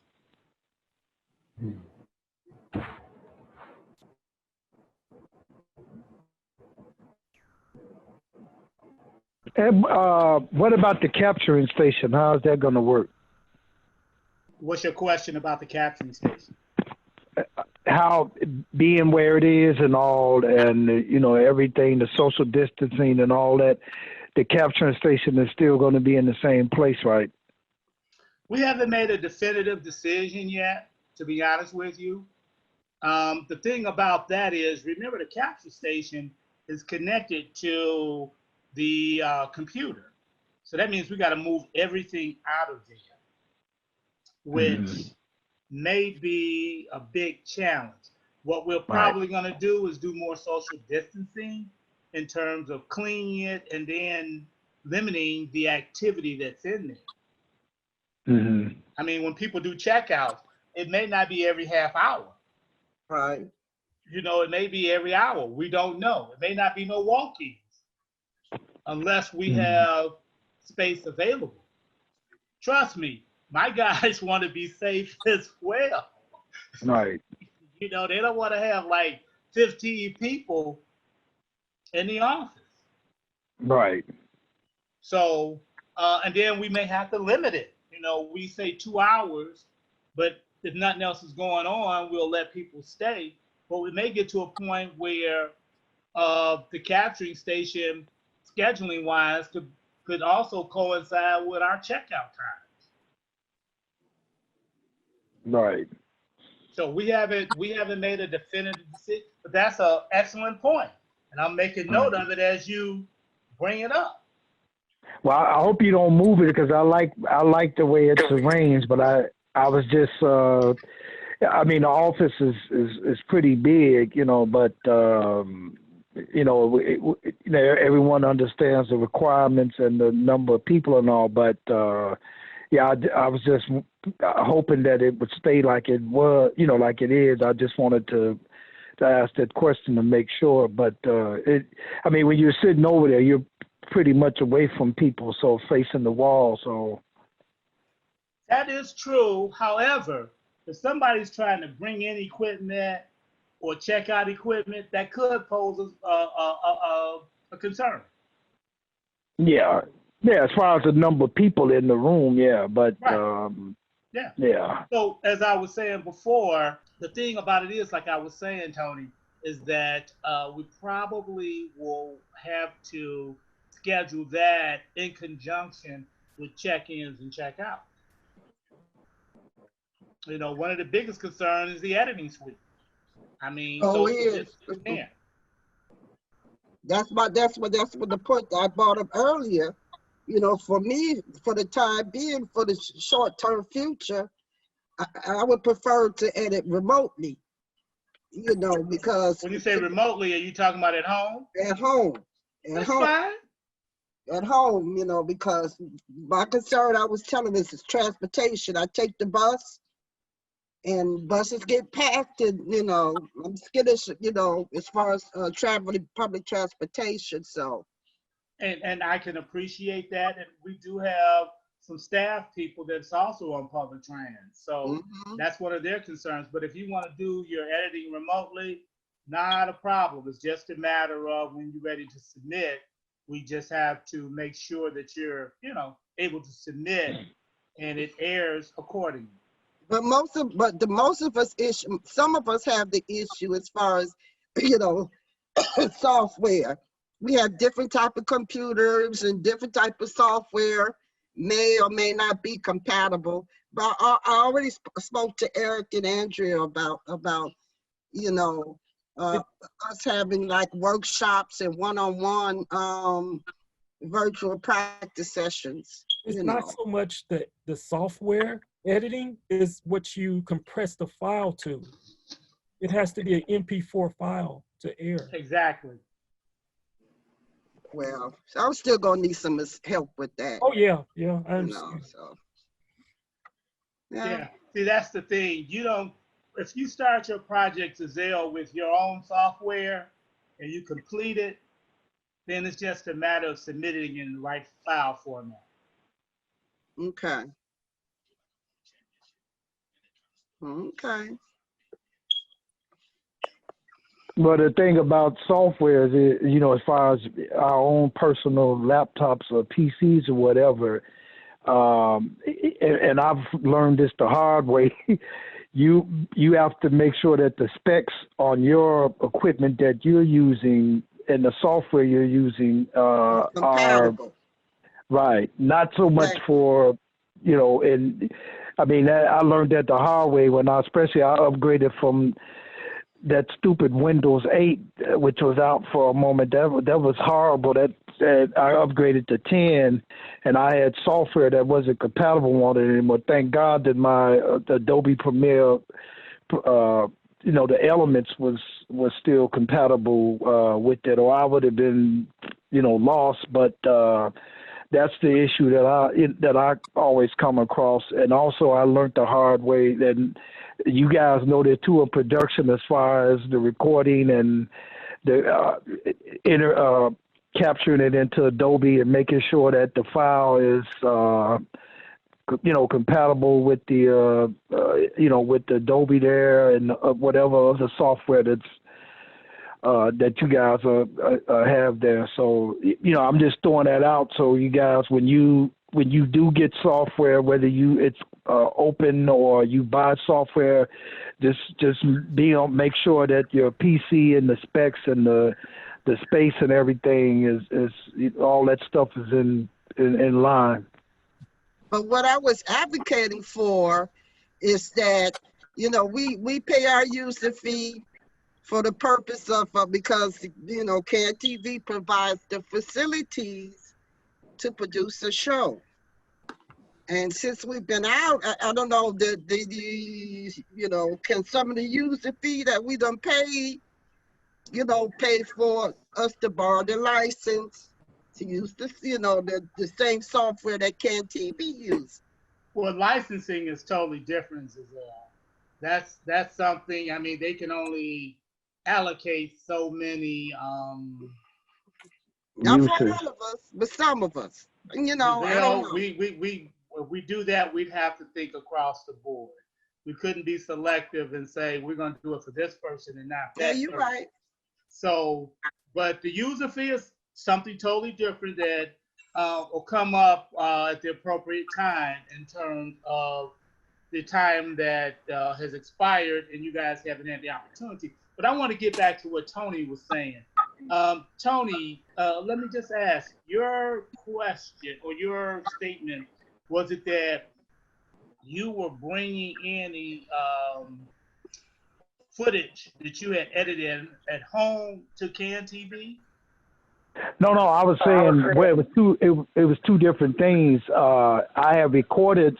And what about the capturing station? How is that going to work? What's your question about the capturing station? How being where it is and all, and everything, the social distancing and all that, the capturing station is still going to be in the same place, right? We haven't made a definitive decision yet, to be honest with you. The thing about that is, remember the capture station is connected to the computer. So that means we got to move everything out of there, which may be a big challenge. What we're probably going to do is do more social distancing in terms of cleaning it and then limiting the activity that's in there. Mm-hmm. I mean, when people do checkouts, it may not be every half hour. Right. You know, it may be every hour. We don't know. It may not be no walk-ins unless we have space available. Trust me, my guys want to be safe as well. Right. You know, they don't want to have like 15 people in the office. Right. So, and then we may have to limit it. You know, we say 2 hours, but if nothing else is going on, we'll let people stay. But we may get to a point where the capturing station, scheduling wise, could also coincide with our checkout times. Right. So we haven't made a definitive decision, but that's an excellent point, and I'm making note of it as you bring it up. Well, I hope you don't move it because I like the way it's arranged, but I was just I mean the office is pretty big, you know, but you know, everyone understands the requirements and the number of people and all, but yeah, I was just hoping that it would stay like it was, you know, like it is. I just wanted to ask that question to make sure, but I mean, when you're sitting over there, you're pretty much away from people, so facing the wall, so. That is true. However, if somebody's trying to bring in equipment or check out equipment, that could pose a concern. Yeah, as far as the number of people in the room, yeah, but right. Yeah. So as I was saying before, the thing about it is, like I was saying, Tony, is that we probably will have to schedule that in conjunction with check-ins and check-outs. You know, one of the biggest concerns is the editing suite. I mean, That's what the point that I brought up earlier. You know, for me, for the time being, for the short-term future, I would prefer to edit remotely. You know, because when you say remotely, are you talking about at home? At home. That's fine. At home, you know, because my concern, I was telling this, is transportation. I take the bus, and buses get packed, and you know, I'm skittish, you know, as far as traveling public transportation. So, and I can appreciate that, and we do have some staff people that's also on public trans, so that's one of their concerns. But if you want to do your editing remotely, not a problem. It's just a matter of when you're ready to submit. We just have to make sure that you're, you know, able to submit, and it airs accordingly. But most of us issue, some of us have the issue as far as, you know, software. We have different type of computers and different type of software may or may not be compatible. But I already spoke to Eric and Andrea about you know, us having like workshops and one-on-one virtual practice sessions. It's not so much the software editing, is what you compress the file to. It has to be an MP4 file to air. Exactly. Well, so I'm still gonna need some help with that. Oh yeah, I understand. You know, so. Yeah. See, that's the thing. You don't. If you start your project Zelle with your own software and you complete it, then it's just a matter of submitting in the right file format. Okay. Okay. But the thing about software is, you know, as far as our own personal laptops or PCs or whatever, and I've learned this the hard way, you have to make sure that the specs on your equipment that you're using and the software you're using are right. Not so much for, you know, and I mean, I learned that the hard way when I upgraded from that stupid Windows 8, which was out for a moment. That was horrible. That I upgraded to 10, and I had software that wasn't compatible with it anymore. Thank God that my Adobe Premiere, you know, the Elements was still compatible with it, or I would have been, you know, lost. But that's the issue that I always come across. And also, I learned the hard way that you guys know there too in production as far as the recording and the capturing it into Adobe and making sure that the file is compatible with the with the Adobe there and whatever other software that you guys have there. So I'm just throwing that out. So you guys, when you do get software, whether it's open or you buy software, just make sure that your PC and the specs and the space and everything is all that stuff is in line. But what I was advocating for is that, we pay our user fee for the purpose of, because, CAN TV provides the facilities to produce a show. And since we've been out, I don't know, can some of the user fee that we done paid, pay for us to borrow the license to use this, the same software that CAN TV uses. Well, licensing is totally different, Giselle. That's something, they can only allocate so many. Not for all of us, but some of us. I don't know. If we do that, we'd have to think across the board. We couldn't be selective and say we're going to do it for this person and not that. Yeah, you're right. So, but the user fee is something totally different that will come up at the appropriate time in terms of the time that has expired and you guys haven't had the opportunity. But I want to get back to what Tony was saying. Tony, let me just ask, your question or your statement, was it that you were bringing in the footage that you had edited at home to CAN TV? No, I was saying it was two different things. I have recorded.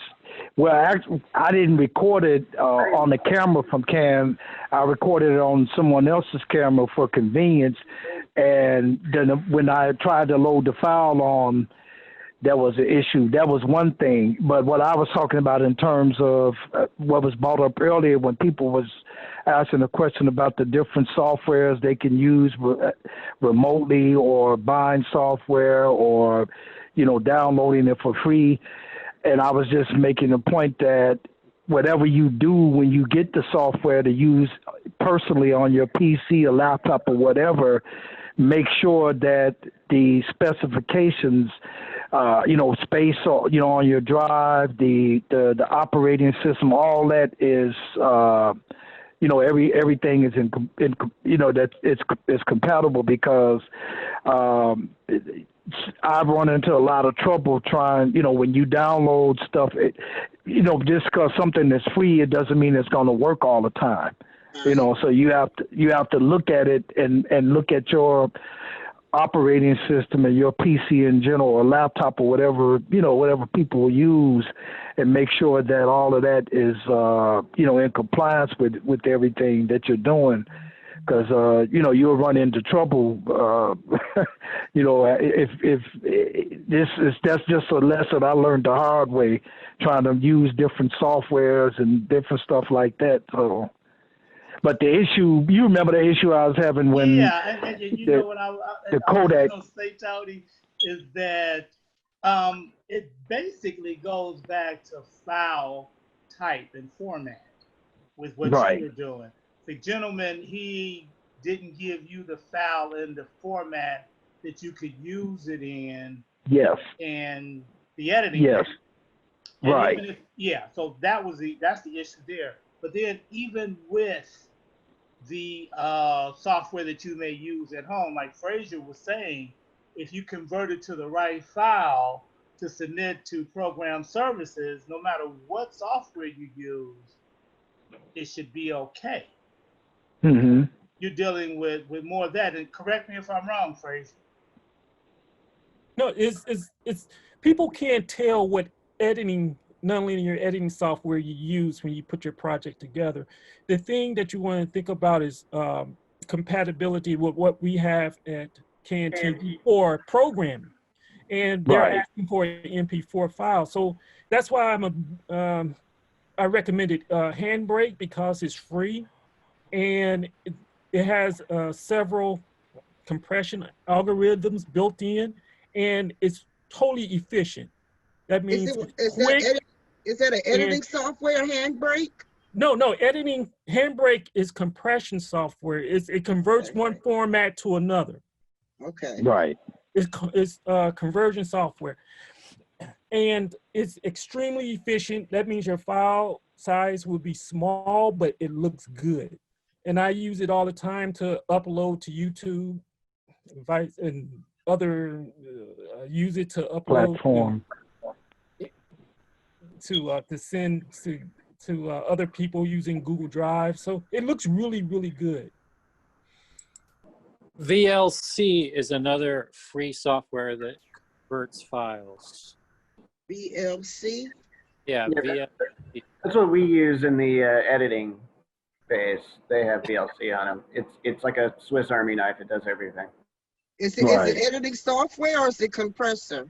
Well, actually, I didn't record it on the camera from CAN. I recorded it on someone else's camera for convenience. And then when I tried to load the file on, that was an issue. That was one thing. But what I was talking about in terms of what was brought up earlier when people was asking a question about the different softwares they can use remotely or buying software or, downloading it for free. And I was just making a point that whatever you do when you get the software to use personally on your PC or laptop or whatever, make sure that the specifications, space, on your drive, the operating system, all that is, everything is that it's compatible, because I've run into a lot of trouble trying, when you download stuff, just because something is free, it doesn't mean it's going to work all the time. So you have to look at it and look at your operating system and your PC in general, or laptop, or whatever people use, and make sure that all of that is in compliance with everything that you're doing. Because you'll run into trouble. If that's just a lesson I learned the hard way, trying to use different softwares and different stuff like that. So, but the issue, you remember the issue I was having when what the Kodak. I was going to say, Tony, is that it basically goes back to file type and format with what you were doing. The gentleman, he didn't give you the file in the format that you could use it in. Yes. And the editing. Yes. And Right. So that's the issue there. But then even with the software that you may use at home, like Frazier was saying, if you convert it to the right file to submit to program services, no matter what software you use, it should be okay. Mm-hmm. You're dealing with more of that. And correct me if I'm wrong, Fraser. No, it's people can't tell what nonlinear editing software you use when you put your project together. The thing that you want to think about is compatibility with what we have at CAN TV or programming. and they're Right. asking for an MP4 file. So that's why I recommended Handbrake because it's free, and it has several compression algorithms built in, and it's totally efficient. That means it's quick. Is that an editing and- software, Handbrake? No, editing. Handbrake is compression software. It converts one format to another. Okay. Right. It's conversion software, and it's extremely efficient. That means your file size will be small, but it looks good. And I use it all the time to upload to YouTube, and other use it to upload Platform. to send to other people using Google Drive. So it looks really, really good. VLC is another free software that converts files. VLC? Yeah, Yeah, VLC. That's what we use in the editing phase. They have VLC on them. It's like a Swiss Army knife. It does everything. Is it editing software or is it compressor?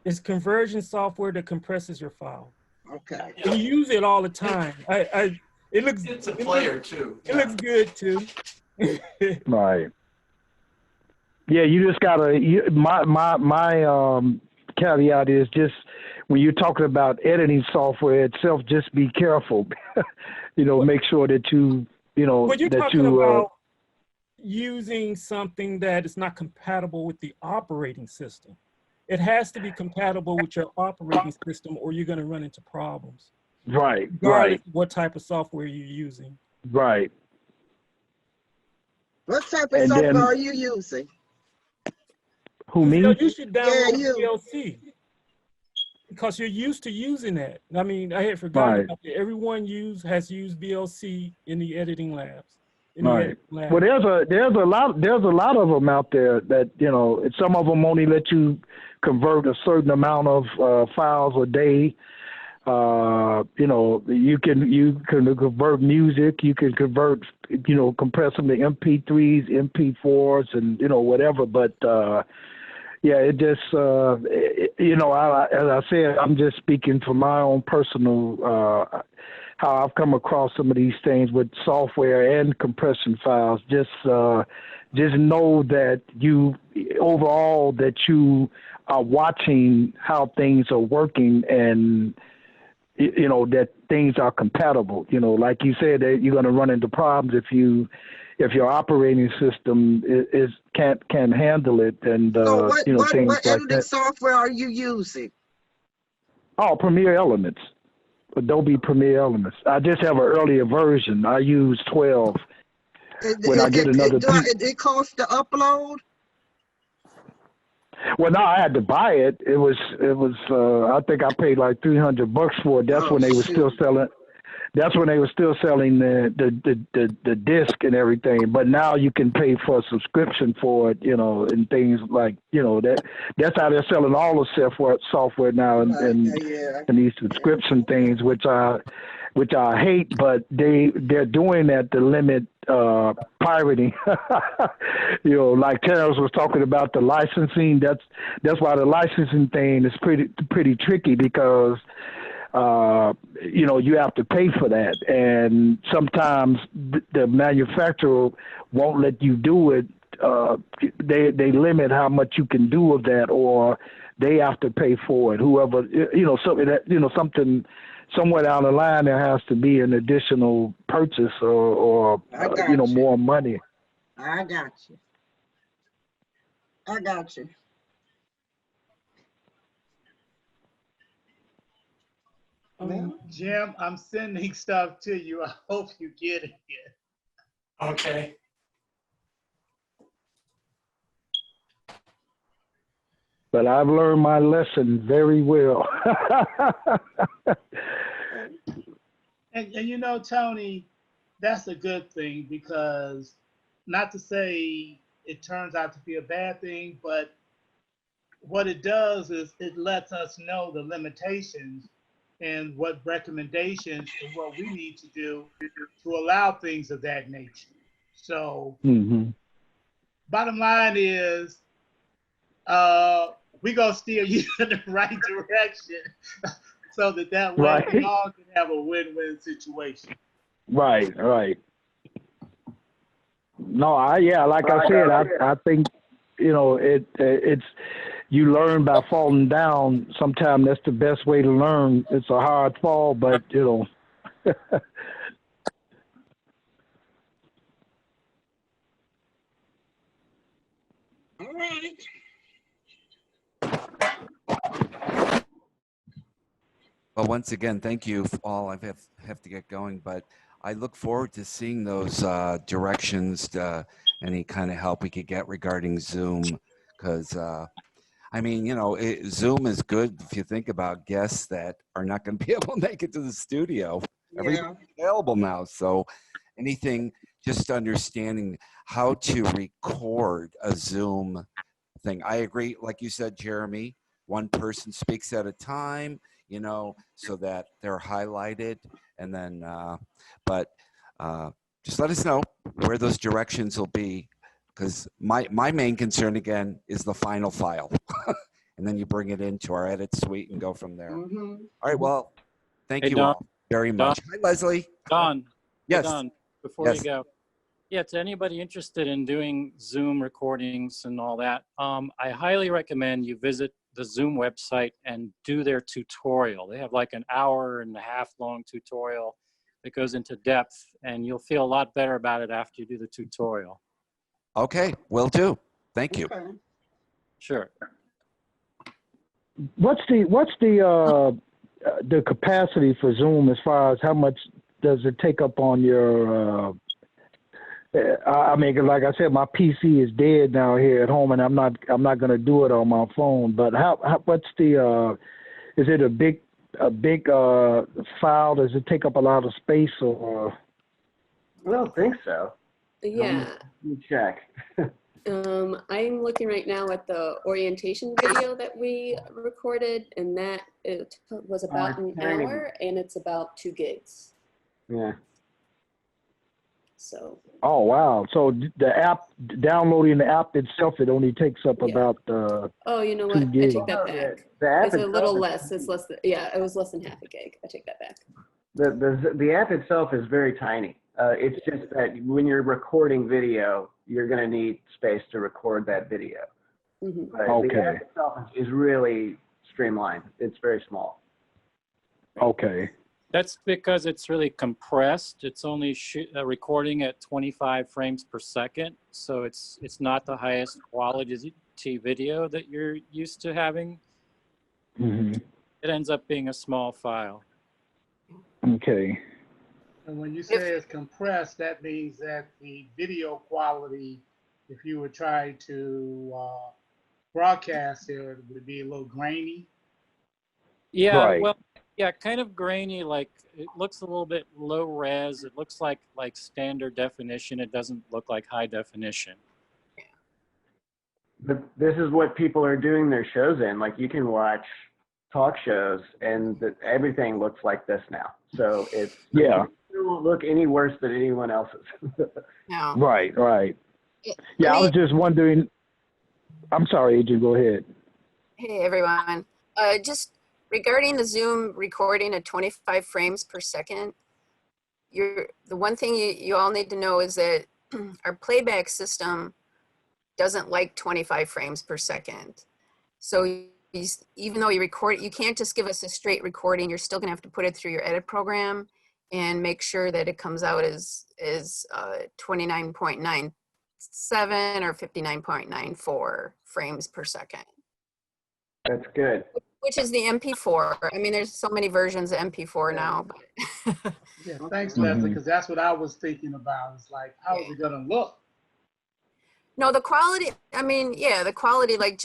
It's conversion software that compresses your file. Okay. We use it all the time. It looks. It's a player too. It looks good too. Right. Yeah, you just gotta. My caveat is just when you're talking about editing software itself, just be careful. Make sure that you When you're that talking you. about using something that is not compatible with the operating system, it has to be compatible with your operating system, or you're going to run into problems. Right. Regardless of what type of software you're using. Right. What type of And software then- are you using? Who, me? You should download you. VLC because you're used to using that. I mean, I had forgotten Right. about that. Everyone has used VLC in the editing labs. Right. Well, there's a lot of them out there that some of them only let you convert a certain amount of files a day. You can convert music. You can convert compress them to MP3s, MP4s, and whatever. But yeah, it just as I said, I'm just speaking from my own personal. How I've come across some of these things with software and compression files. Just know that you are watching how things are working and that things are compatible. Like you said, that you're going to run into problems if your operating system can't handle it and So what things like editing that. software are you using? Oh, Premiere Elements. Adobe Premiere Elements. I just have an earlier version. I use 12. When I get another It costs to upload? Well, no, I had to buy it. It was. I think I paid like $300 for it. That's when they were still selling. That's when they were still selling the disc and everything. But now you can pay for a subscription for it, and things like That's how they're selling all the software now, and these subscription things, which I hate. But they're doing that to limit pirating. Like Terrence was talking about the licensing. That's why the licensing thing is pretty tricky because. You have to pay for that, and sometimes the manufacturer won't let you do it. They limit how much you can do of that, or they have to pay for it. Whoever something somewhere down the line there has to be an additional purchase or more money. I got you. Jim, I'm sending stuff to you. I hope you get it. Okay. But I've learned my lesson very well. And Tony, that's a good thing because not to say it turns out to be a bad thing, but what it does is it lets us know the limitations and what recommendations and what we need to do to allow things of that nature. So bottom line is we gonna steer you in the right direction so that way we all can have a win-win situation. Right. No, like I said, I think, you know, it's, you learn by falling down. Sometimes that's the best way to learn. It's a hard fall, but you know. All right. Well, once again, thank you all. I have to get going, but I look forward to seeing those directions, any kind of help we could get regarding Zoom, because I mean, you know, Zoom is good if you think about guests that are not going to be able to make it to the studio. Everything's available now, so anything, just understanding how to record a Zoom thing. I agree, like you said, Jeremy, one person speaks at a time, you know, so that they're highlighted, and then, just let us know where those directions will be, because my main concern, again, is the final file. And then you bring it into our edit suite and go from there. Mm-hmm. All right, well, thank you Don, all very much. Hi, Leslie. Don. Yes. Don, before you go. Yeah, to anybody interested in doing Zoom recordings and all that, I highly recommend you visit the Zoom website and do their tutorial. They have like an 1.5 hour long tutorial that goes into depth, and you'll feel a lot better about it after you do the tutorial. Okay, will do. Thank you. Okay. Sure. What's the capacity for Zoom as far as how much does it take up on your? I mean, like I said, my PC is dead now here at home, and I'm not going to do it on my phone. But what's the? Is it a big file? Does it take up a lot of space, or? I don't think so. Yeah. Let me check. I'm looking right now at the orientation video that we recorded, and that it was about an hour, and it's about 2 gigs. Yeah. So. Oh wow! So the app, downloading the app itself, it only takes up about. Oh, you know 2 what? I gigs. take that back. The app It's a little itself less. It's less than, yeah, it was less than 1/2 gig. I take that back. The app itself is very tiny. It's just that when you're recording video, you're going to need space to record that video. Mm-hmm. But Okay. the app itself is really streamlined. It's very small. Okay. That's because it's really compressed. It's only recording at 25 frames per second. So it's not the highest quality video that you're used to having. Mm-hmm. It ends up being a small file. Okay. And when you say it's compressed, that means that the video quality, if you would try to broadcast it, would be a little grainy. Yeah, Right. well, yeah, kind of grainy. Like it looks a little bit low res. It looks like standard definition. It doesn't look like high definition. But this is what people are doing their shows in. Like you can watch talk shows, and everything looks like this now. So it's Yeah. It won't look any worse than anyone else's. No. Right. Yeah, I was just wondering. I'm sorry, Adrian. Go ahead. Hey, everyone. Just regarding the Zoom recording at 25 frames per second, the one thing you all need to know is that our playback system doesn't like 25 frames per second. So even though you record it, you can't just give us a straight recording. You're still gonna have to put it through your edit program and make sure that it comes out as 29.97 or 59.94 frames per second. That's good. Which is the MP4. I mean, there's so many versions of MP4 now. But Yeah, thanks, Leslie, because that's what I was thinking about. It's like, how is it gonna look? no, the quality. I mean, yeah, the quality, like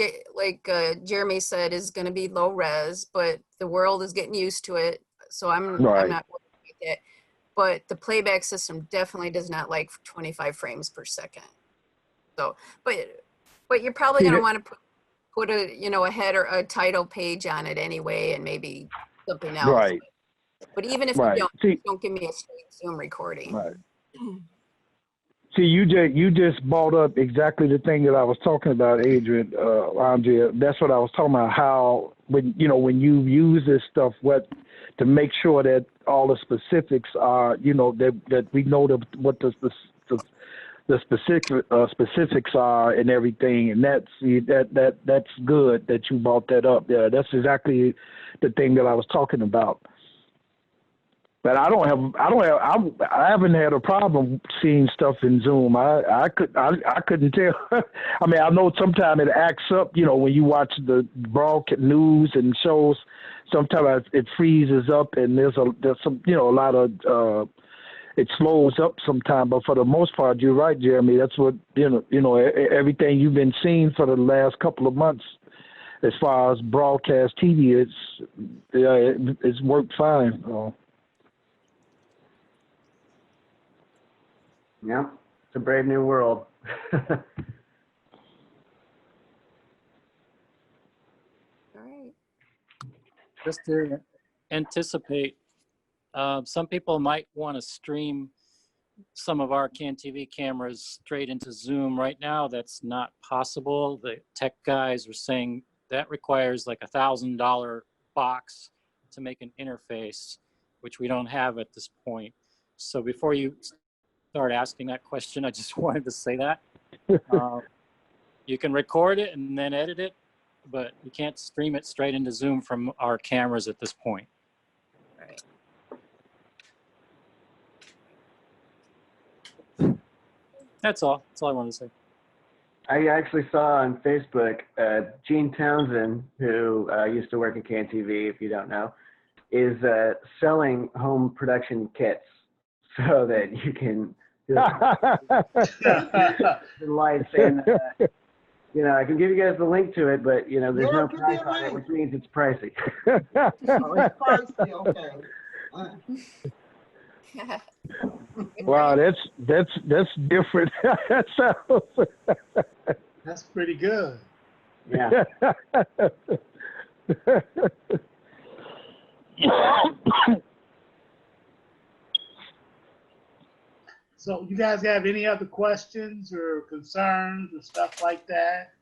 Jeremy said, is going to be low res, but the world is getting used to it. So I'm not worried about it. But the playback system definitely does not like 25 frames per second. So, but you're probably going to want to put a header, a title page on it anyway, and maybe something else. Right. But even if you don't give me a straight Zoom recording. Right. See, you just brought up exactly the thing that I was talking about, Adrian, Andrea. That's what I was talking about. How when you use this stuff, to make sure that all the specifics are, that we know what the specifics are and everything, and that's good that you brought that up. Yeah, that's exactly the thing that I was talking about. But I haven't had a problem seeing stuff in Zoom. I couldn't tell. I mean, I know sometimes it acts up, when you watch the broadcast news and shows, sometimes it freezes up and there's some, a lot of, it slows up sometimes, but for the most part, you're right, Jeremy. That's what, everything you've been seeing for the last couple of months, as far as broadcast TV, it's worked fine. Yeah, it's a brave new world. All right. Just to anticipate, some people might want to stream some of our CAN TV cameras straight into Zoom. Right now, that's not possible. The tech guys are saying that requires like $1,000 box to make an interface, which we don't have at this point. So before you start asking that question, I just wanted to say that. You can record it and then edit it, but you can't stream it straight into Zoom from our cameras at this point. Right. That's all I wanted to say. I actually saw on Facebook, Gene Townsend, who used to work at CAN TV, if you don't know, is selling home production kits so that you can the lights and I can give you guys the link to it, but there's no price on it, which means it's pricey. It's pricey, okay. Wow, that's different. That's pretty good. Yeah. So you guys have any other questions or concerns or stuff like that?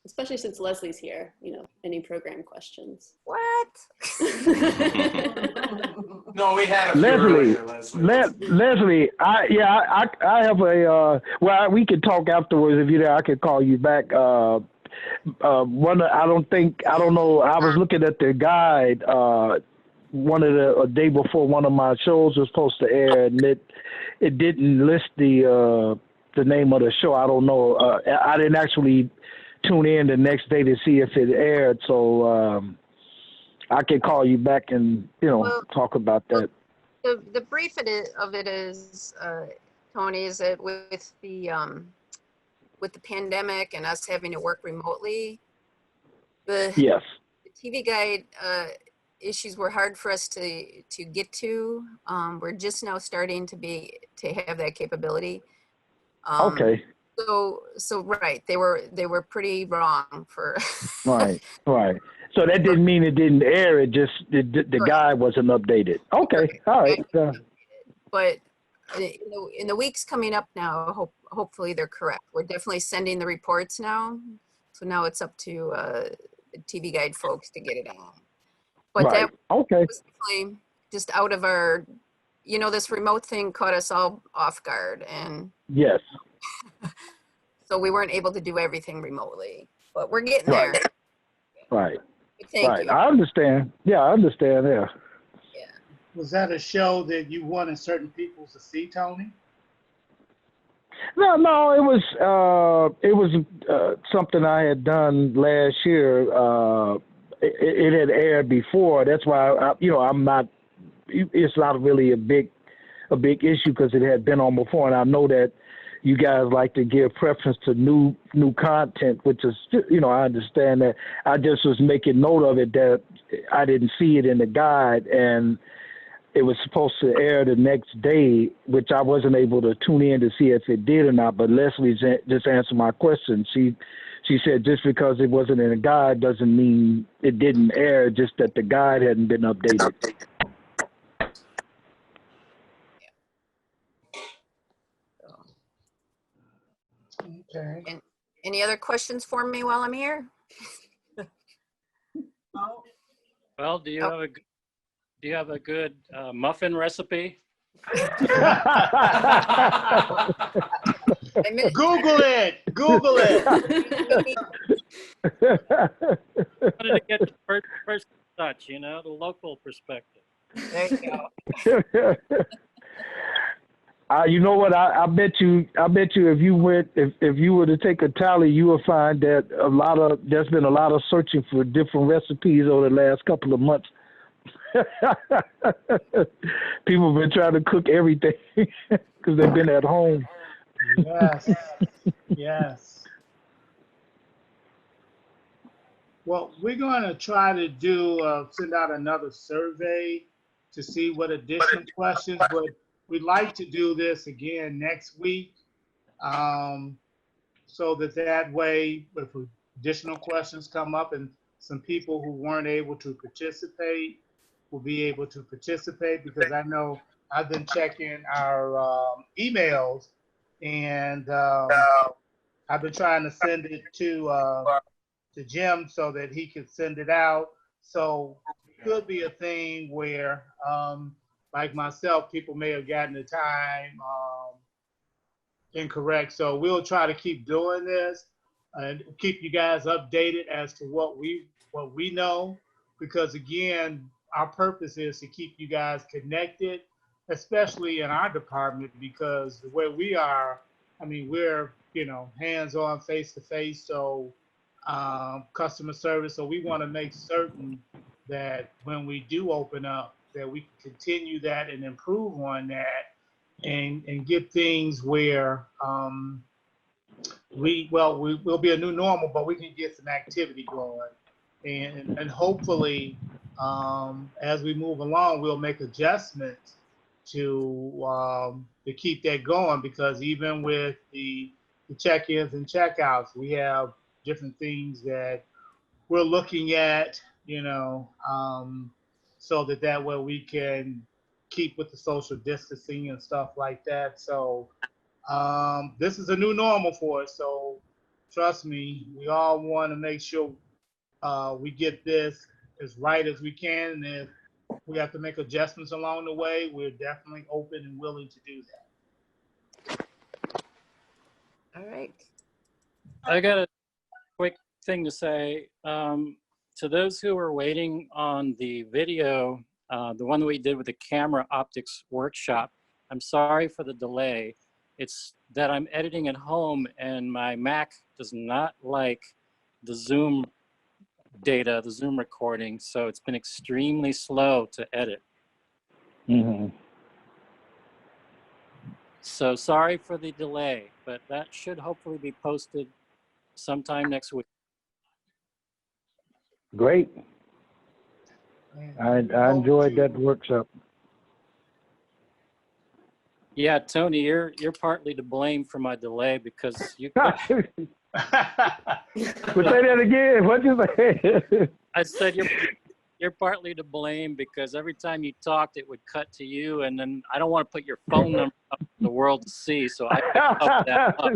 Especially since Leslie's here, any program questions? What? No, we had a few Leslie, earlier, Leslie. Leslie, I have a, well, we could talk afterwards if you're there. I could call you back. I don't know. I was looking at the guide, a day before one of my shows was supposed to air, and it didn't list the name of the show. I don't know. I didn't actually tune in the next day to see if it aired, so I can call you back and talk about that. The brief of it is, Tony, is that with the pandemic and us having to work remotely, the TV guide issues were hard for us to get to. We're just now starting to have that capability. Okay. So right, they were pretty wrong for. Right. So that didn't mean it didn't air. It just the guide wasn't updated. Okay. All right. But in the weeks coming up now, hopefully they're correct. We're definitely sending the reports now. So now it's up to the TV guide folks to get it on. But that was definitely just out of our, this remote thing caught us all off guard. And yes. So we weren't able to do everything remotely, but we're getting there. Right. Thank you. I understand. Yeah, I understand. Yeah. Was that a show that you wanted certain people to see, Tony? No, it was something I had done last year. It had aired before. That's why I'm not. It's not really a big issue because it had been on before, and I know that you guys like to give preference to new content, which is I understand that. I just was making note of it that I didn't see it in the guide, and it was supposed to air the next day, which I wasn't able to tune in to see if it did or not. But Leslie just answered my question. She said just because it wasn't in a guide doesn't mean it didn't air, just that the guide hadn't been updated. Okay. And any other questions for me while I'm here? Well, do you have a good muffin recipe? Google it. Google it. I wanted to get the first touch, you know, the local perspective. There you go. You know what? I bet you if you were to take a tally, you will find that there's been a lot of searching for different recipes over the last couple of months. People have been trying to cook everything because they've been at home. Yes. Yes. Well, we're going to try to send out another survey to see what additional questions, but we'd like to do this again next week, so that way, if additional questions come up and some people who weren't able to participate will be able to participate, because I know I've been checking our emails, and I've been trying to send it to Jim so that he could send it out. So it could be a thing where, like myself, people may have gotten the time incorrect. So we'll try to keep doing this and keep you guys updated as to what we know, because again, our purpose is to keep you guys connected, especially in our department, because the way we are, I mean, we're, hands-on, face-to-face, so customer service. So we want to make certain that when we do open up, that we can continue that and improve on that, and get things where we'll be a new normal, but we can get some activity going, and hopefully as we move along, we'll make adjustments to keep that going, because even with the check-ins and check-outs, we have different things that we're looking at, so that way we can keep with the social distancing and stuff like that. So this is a new normal for us. So trust me, we all want to make sure we get this as right as we can. And if we have to make adjustments along the way, we're definitely open and willing to do that. All right. I got a quick thing to say. To those who are waiting on the video, the one that we did with the camera optics workshop, I'm sorry for the delay. It's that I'm editing at home and my Mac does not like the Zoom data, the Zoom recording, so it's been extremely slow to edit. Mm-hmm. So sorry for the delay, but that should hopefully be posted sometime next week. Great. I enjoyed that workshop. Yeah, Tony, you're partly to blame for my delay, because you. But say that again. What'd you say? I said you're partly to blame, because every time you talked, it would cut to you, and then I don't want to put your phone number up for the world to see, so I up that up.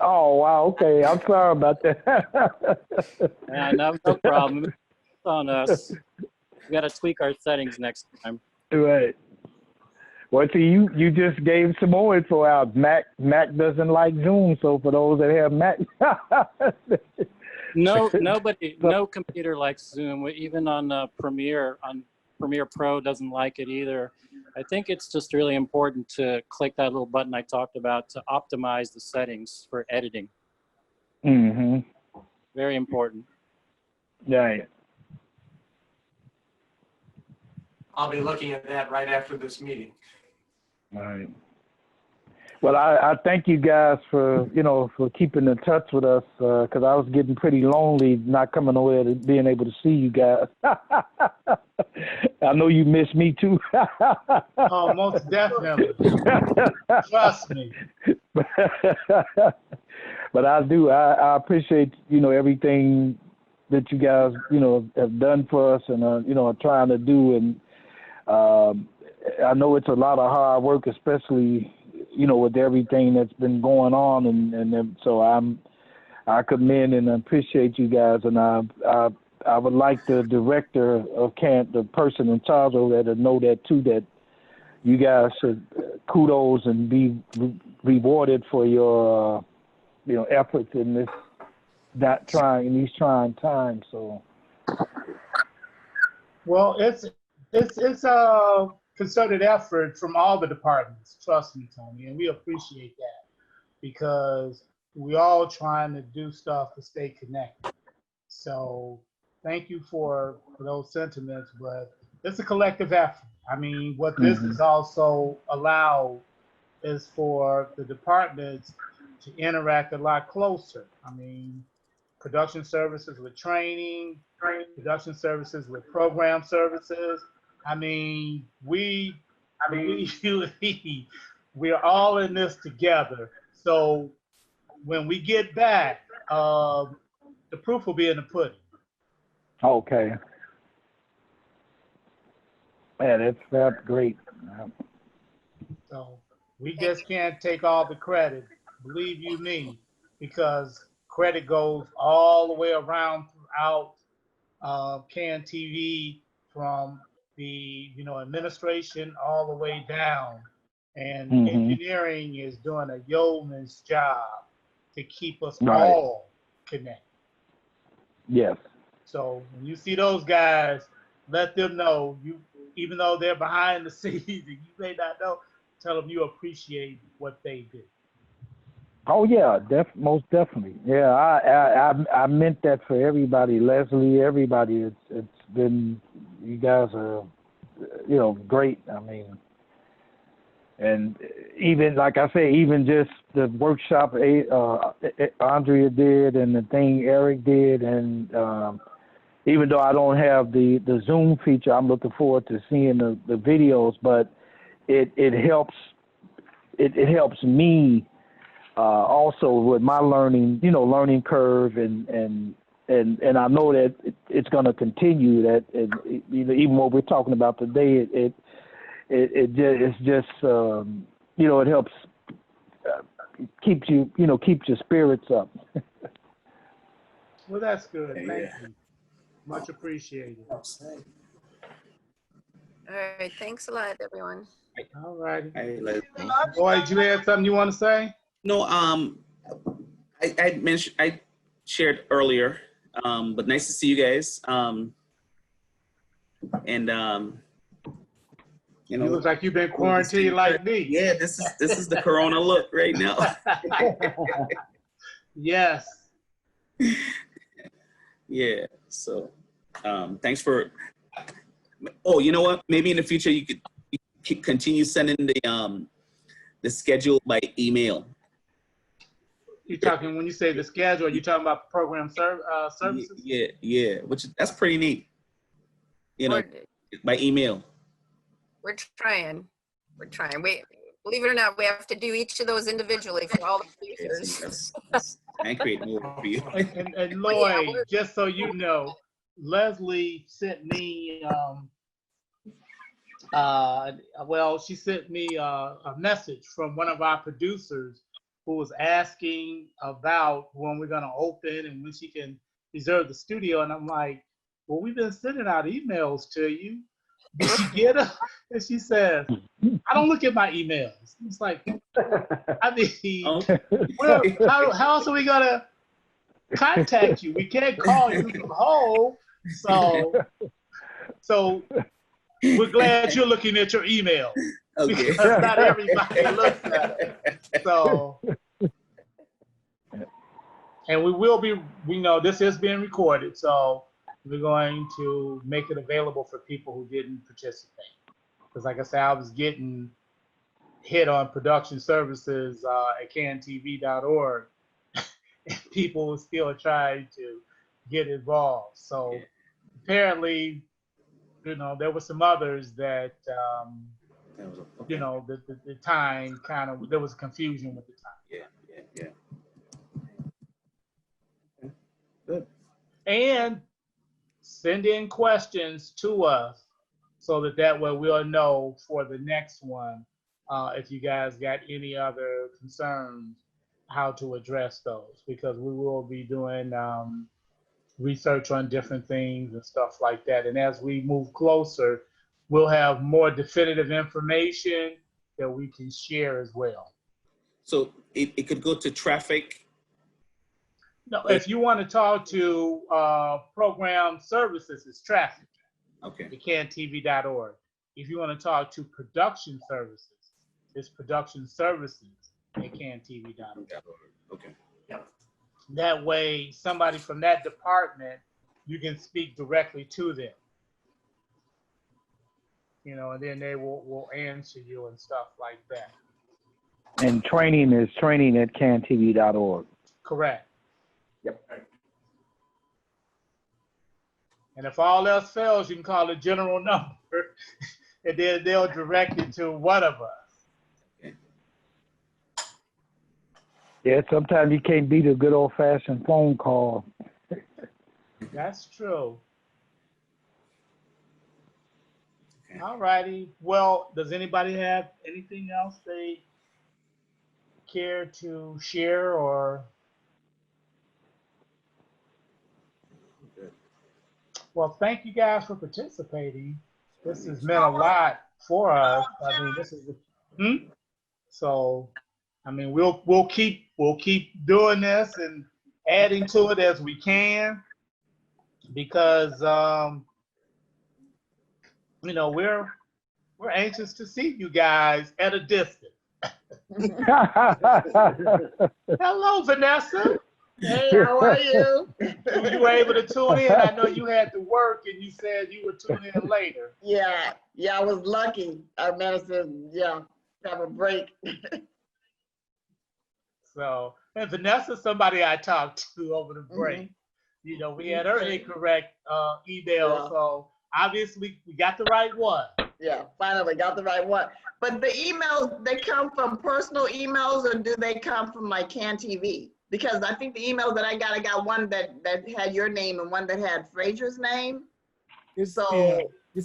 Oh wow. Okay, I'm sorry about that. Yeah, no problem. It's on us. We got to tweak our settings next time. Right. Well, see, you just gave some more info out. Mac doesn't like Zoom, so for those that have Mac. No computer likes Zoom. Even on Premiere Pro doesn't like it either. I think it's just really important to click that little button I talked about to optimize the settings for editing. Mm-hmm. Very important. Yeah. I'll be looking at that right after this meeting. All right. Well, I thank you guys for keeping in touch with us, because I was getting pretty lonely not coming over there, being able to see you guys. I know you miss me too. Oh, most definitely. Trust me. But I do. I appreciate everything that you guys have done for us and are trying to do, and I know it's a lot of hard work, especially with everything that's been going on, and then, so I commend and appreciate you guys, and I would like the director of CANT, the person in charge of that, to know that too, that you guys should kudos and be rewarded for your efforts in this these trying times. So, well, it's a concerted effort from all the departments. Trust me, Tony, and we appreciate that because we all trying to do stuff to stay connected. So thank you for those sentiments, but it's a collective effort. I mean, what this has also allowed is for the departments to interact a lot closer. I mean, production services with training, production services with program services. I mean, we're all in this together. So when we get back, the proof will be in the pudding. okay. Man, that's great. So we just can't take all the credit, believe you me, because credit goes all the way around throughout CAN TV, from the administration all the way down. And engineering is doing a yeoman's job to keep us all connected. Yes. So when you see those guys, let them know, even though they're behind the scenes and you may not know, tell them you appreciate what they do. Oh yeah, most definitely. Yeah, I meant that for everybody, Leslie, everybody. It's been, you guys are, great. I mean, and even like I say, even just the workshop Andrea did and the thing Eric did, and even though I don't have the Zoom feature, I'm looking forward to seeing the videos. But it helps me also with my learning curve, and I know that it's going to continue. That even what we're talking about today, it's just it helps keeps your spirits up. Well, that's good. Thank you. Much appreciated. All right. Thanks a lot, everyone. All right. Hey, Leslie. Boy, did you have something you want to say? No, I shared earlier, but nice to see you guys. You look like you've been quarantined like me. Yeah, this is the Corona look right now. Yes. Yeah. So, thanks for. Oh, you know what? Maybe in the future you could continue sending the schedule by email. You're talking, when you say the schedule, you're talking about program services? Yeah, that's pretty neat. By email. We're trying. Wait, believe it or not, we have to do each of those individually for all the producers. I create more for you. And Lloyd, just so you know, Leslie sent me, she sent me a message from one of our producers who was asking about when we're going to open and when she can reserve the studio. And I'm like, well, we've been sending out emails to you. Did you get them? And she says, I don't look at my emails. It's like, I mean, how else are we going to contact you? We can't call you from home. So we're glad you're looking at your email. Okay. Because not everybody looks at it. So, and we know this is being recorded, so we're going to make it available for people who didn't participate. Because like I said, I was getting hit on production services at cantv.org, and people were still trying to get involved. So apparently, there were some others that, the time kind of, there was confusion with the time. Yeah. Good. And send in questions to us so that way we'll know for the next one if you guys got any other concerns, how to address those, because we will be doing research on different things and stuff like that. And as we move closer, we'll have more definitive information that we can share as well. So it could go to traffic. No, if you want to talk to program services, it's traffic. Okay. At cantv.org. If you want to talk to production services, it's production services at cantv.org. Okay. Yep. That way, somebody from that department, you can speak directly to them. You know, and then they will answer you and stuff like that. And training is training at cantv.org. Correct. Yep. And if all else fails, you can call the general number, and then they'll direct you to one of us. Yeah, sometimes you can't beat a good old-fashioned phone call. That's true. All righty. Well, does anybody have anything else they care to share or? Well, thank you guys for participating. This has meant a lot for us. I mean, this is so. I mean, we'll keep doing this and adding to it as we can, because you know, we're anxious to see you guys at a distance. Hello, Vanessa. Hey, how are you? You were able to tune in. I know you had to work, and you said you would tune in later. Yeah, I was lucky. I managed to, have a break. So, and Vanessa, somebody I talked to over the break. You know, we had her incorrect email, so obviously we got the right one. Yeah, finally got the right one. But the emails, they come from personal emails, or do they come from like CanTV? Because I think the emails that I got one that had your name and one that had Fraser's name. It's a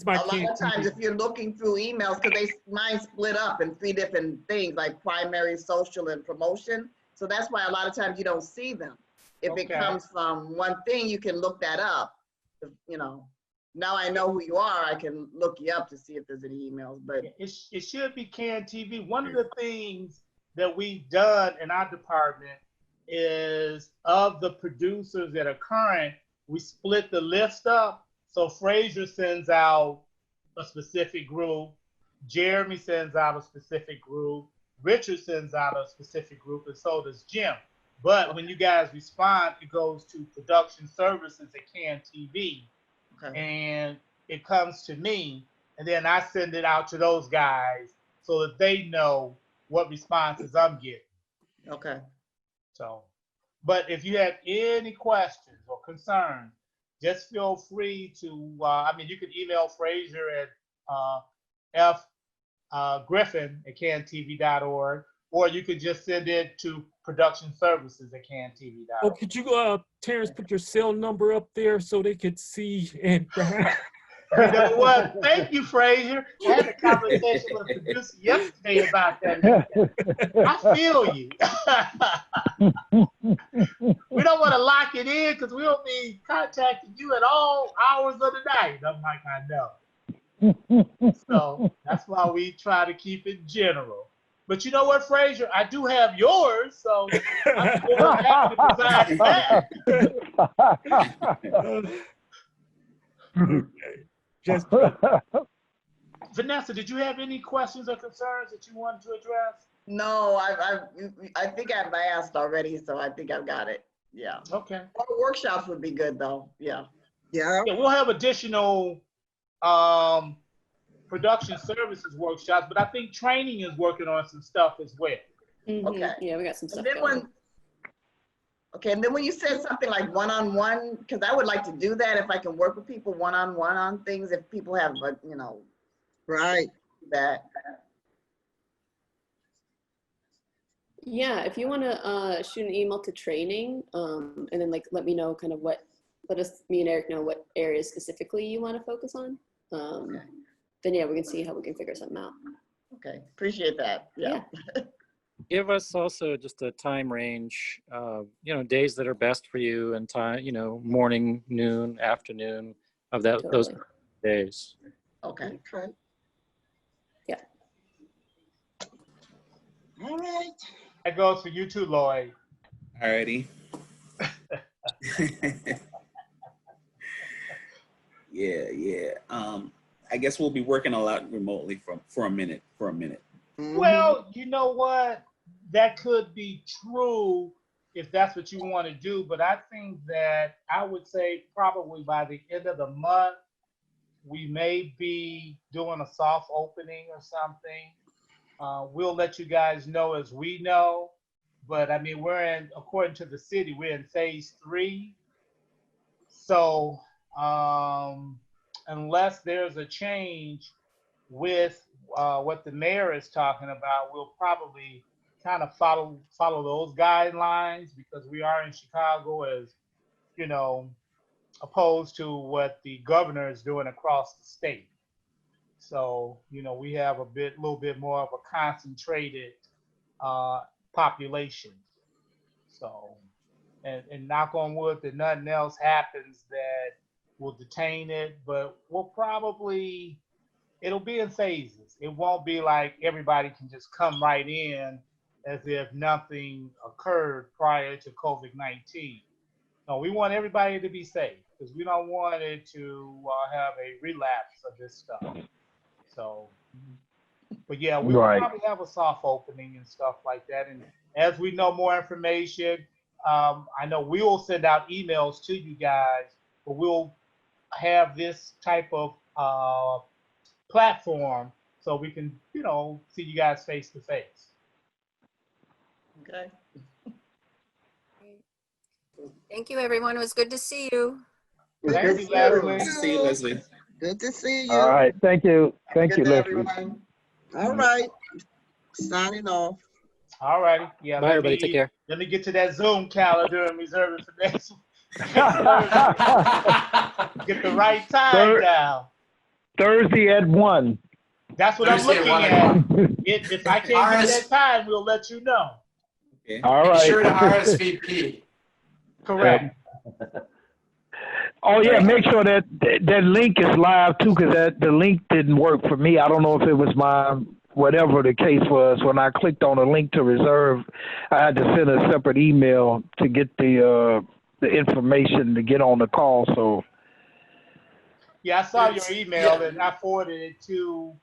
my lot of CanTV. times if you're looking through emails, because mine split up in 3 different things, like primary, social, and promotion. So that's why a lot of times you don't see them. If it comes from one thing, you can look that up. You know, now I know who you are, I can look you up to see if there's any emails. But it should be CanTV. One of the things that we've done in our department is, of the producers that are current, we split the list up. So Fraser sends out a specific group, Jeremy sends out a specific group, Richard sends out a specific group, and so does Jim. But when you guys respond, it goes to production services at CanTV, and it comes to me, and then I send it out to those guys so that they know what responses I'm getting. Okay. So, but if you have any questions or concerns, just feel free to, I mean, you can email Fraser at Griffin@cantv.org, or you could just send it to production services at cantv.org. Oh, could you, Terrence, put your cell number up there so they could see and You know what? Thank you, Fraser. I had a conversation with a producer yesterday about that. I feel you. We don't want to lock it in because we'll be contacting you at all hours of the night. I'm like, I know. So that's why we try to keep it general. But you know what, Fraser? I do have yours, so I'm more than happy to provide that. Just Vanessa, did you have any questions or concerns that you wanted to address? no, I think I've asked already, so I think I've got it. Yeah. Okay. All the workshops would be good though. Yeah. Yeah. Yeah, we'll have additional production services workshops, but I think training is working on some stuff as well. Okay. Yeah, we got some stuff And then going. and then when you said something like one-on-one, because I would like to do that if I can work with people one-on-one on things, if people have, you know, right, that. Yeah, if you want to shoot an email to training, and then like let me know kind of me and Eric know what areas specifically you want to focus on. Then yeah, we can see how we can figure something out. Okay, appreciate that. Yeah. Give us also just a time range, days that are best for you and time, morning, noon, afternoon of those days. Okay. Okay. Yeah. All right. That goes for you too, Lloyd. Alrighty. Yeah. I guess we'll be working a lot remotely for a minute. Well, you know what? That could be true if that's what you want to do, but I think that I would say probably by the end of the month, we may be doing a soft opening or something. We'll let you guys know as we know, but I mean, according to the city, we're in phase 3. So unless there's a change with what the mayor is talking about, we'll probably kind of follow those guidelines, because we are in Chicago, as opposed to what the governor is doing across the state. So we have a little bit more of a concentrated population. So, and knock on wood that nothing else happens that will detain it, but it'll be in phases. It won't be like everybody can just come right in as if nothing occurred prior to COVID-19. No, we want everybody to be safe, because we don't want it to have a relapse of this stuff. So, but yeah, we will probably have a soft opening and stuff like that. And as we know more information, I know we will send out emails to you guys, but we'll have this type of platform so we can, see you guys face to face. Okay. Thank you, everyone. It was good to see you. Thank you, Leslie. Good to see you, Leslie. Good to see you. All right. Thank you. Thank you, Good night, Leslie. everyone. All right. Signing off. All righty. Yeah. Bye, everybody. Take care. Let me get to that Zoom calendar and reserve it for next week. Get the right time down. Thursday at 1. That's what Thursday I'm looking at at. If I can't get that time, we'll let you know. Okay. All Be right. sure to RSVP. Correct. Oh yeah, make sure that link is live too, because the link didn't work for me. I don't know if it was my whatever the case was. When I clicked on the link to reserve, I had to send a separate email to get the information to get on the call. So Yeah, I saw your email and I forwarded it to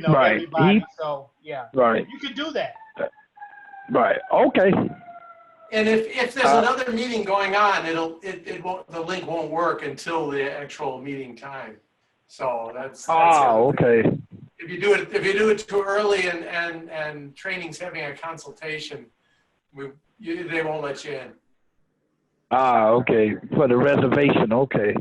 Right. everybody. So yeah, Right. you can do that. Right. Okay. And if there's another meeting going on, the link won't work until the actual meeting time. So that's the other thing. Okay. If you do it too early and training's having a consultation, they won't let you in. Okay. For the reservation. Okay.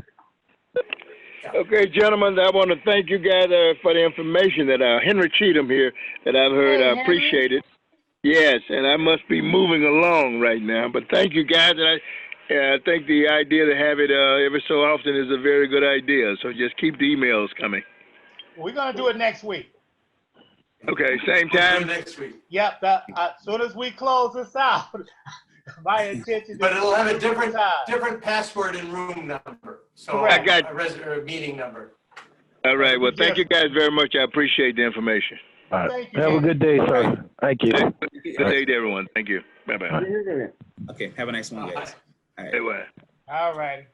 Okay, gentlemen, I want to thank you guys for the information that Henry Cheatham here that I've heard. Hey, I appreciate it. Yes, and I must be moving along right now. But thank you, guys. And I think the idea to have it every so often is a very good idea. So just keep the emails coming. We're gonna do it next week. Okay, same We'll do time. it next week. Yep. As soon as we close this out, my intention. But it'll have a is different password and room number. So Correct. I got a meeting number. All right. Well, thank you guys very much. I appreciate the information. All right. Thank you, Have a man. good day, sir. Thank you. Good day to everyone. Thank you. Bye-bye. Okay. Have a nice one, guys. All right. Bye-bye. All righty.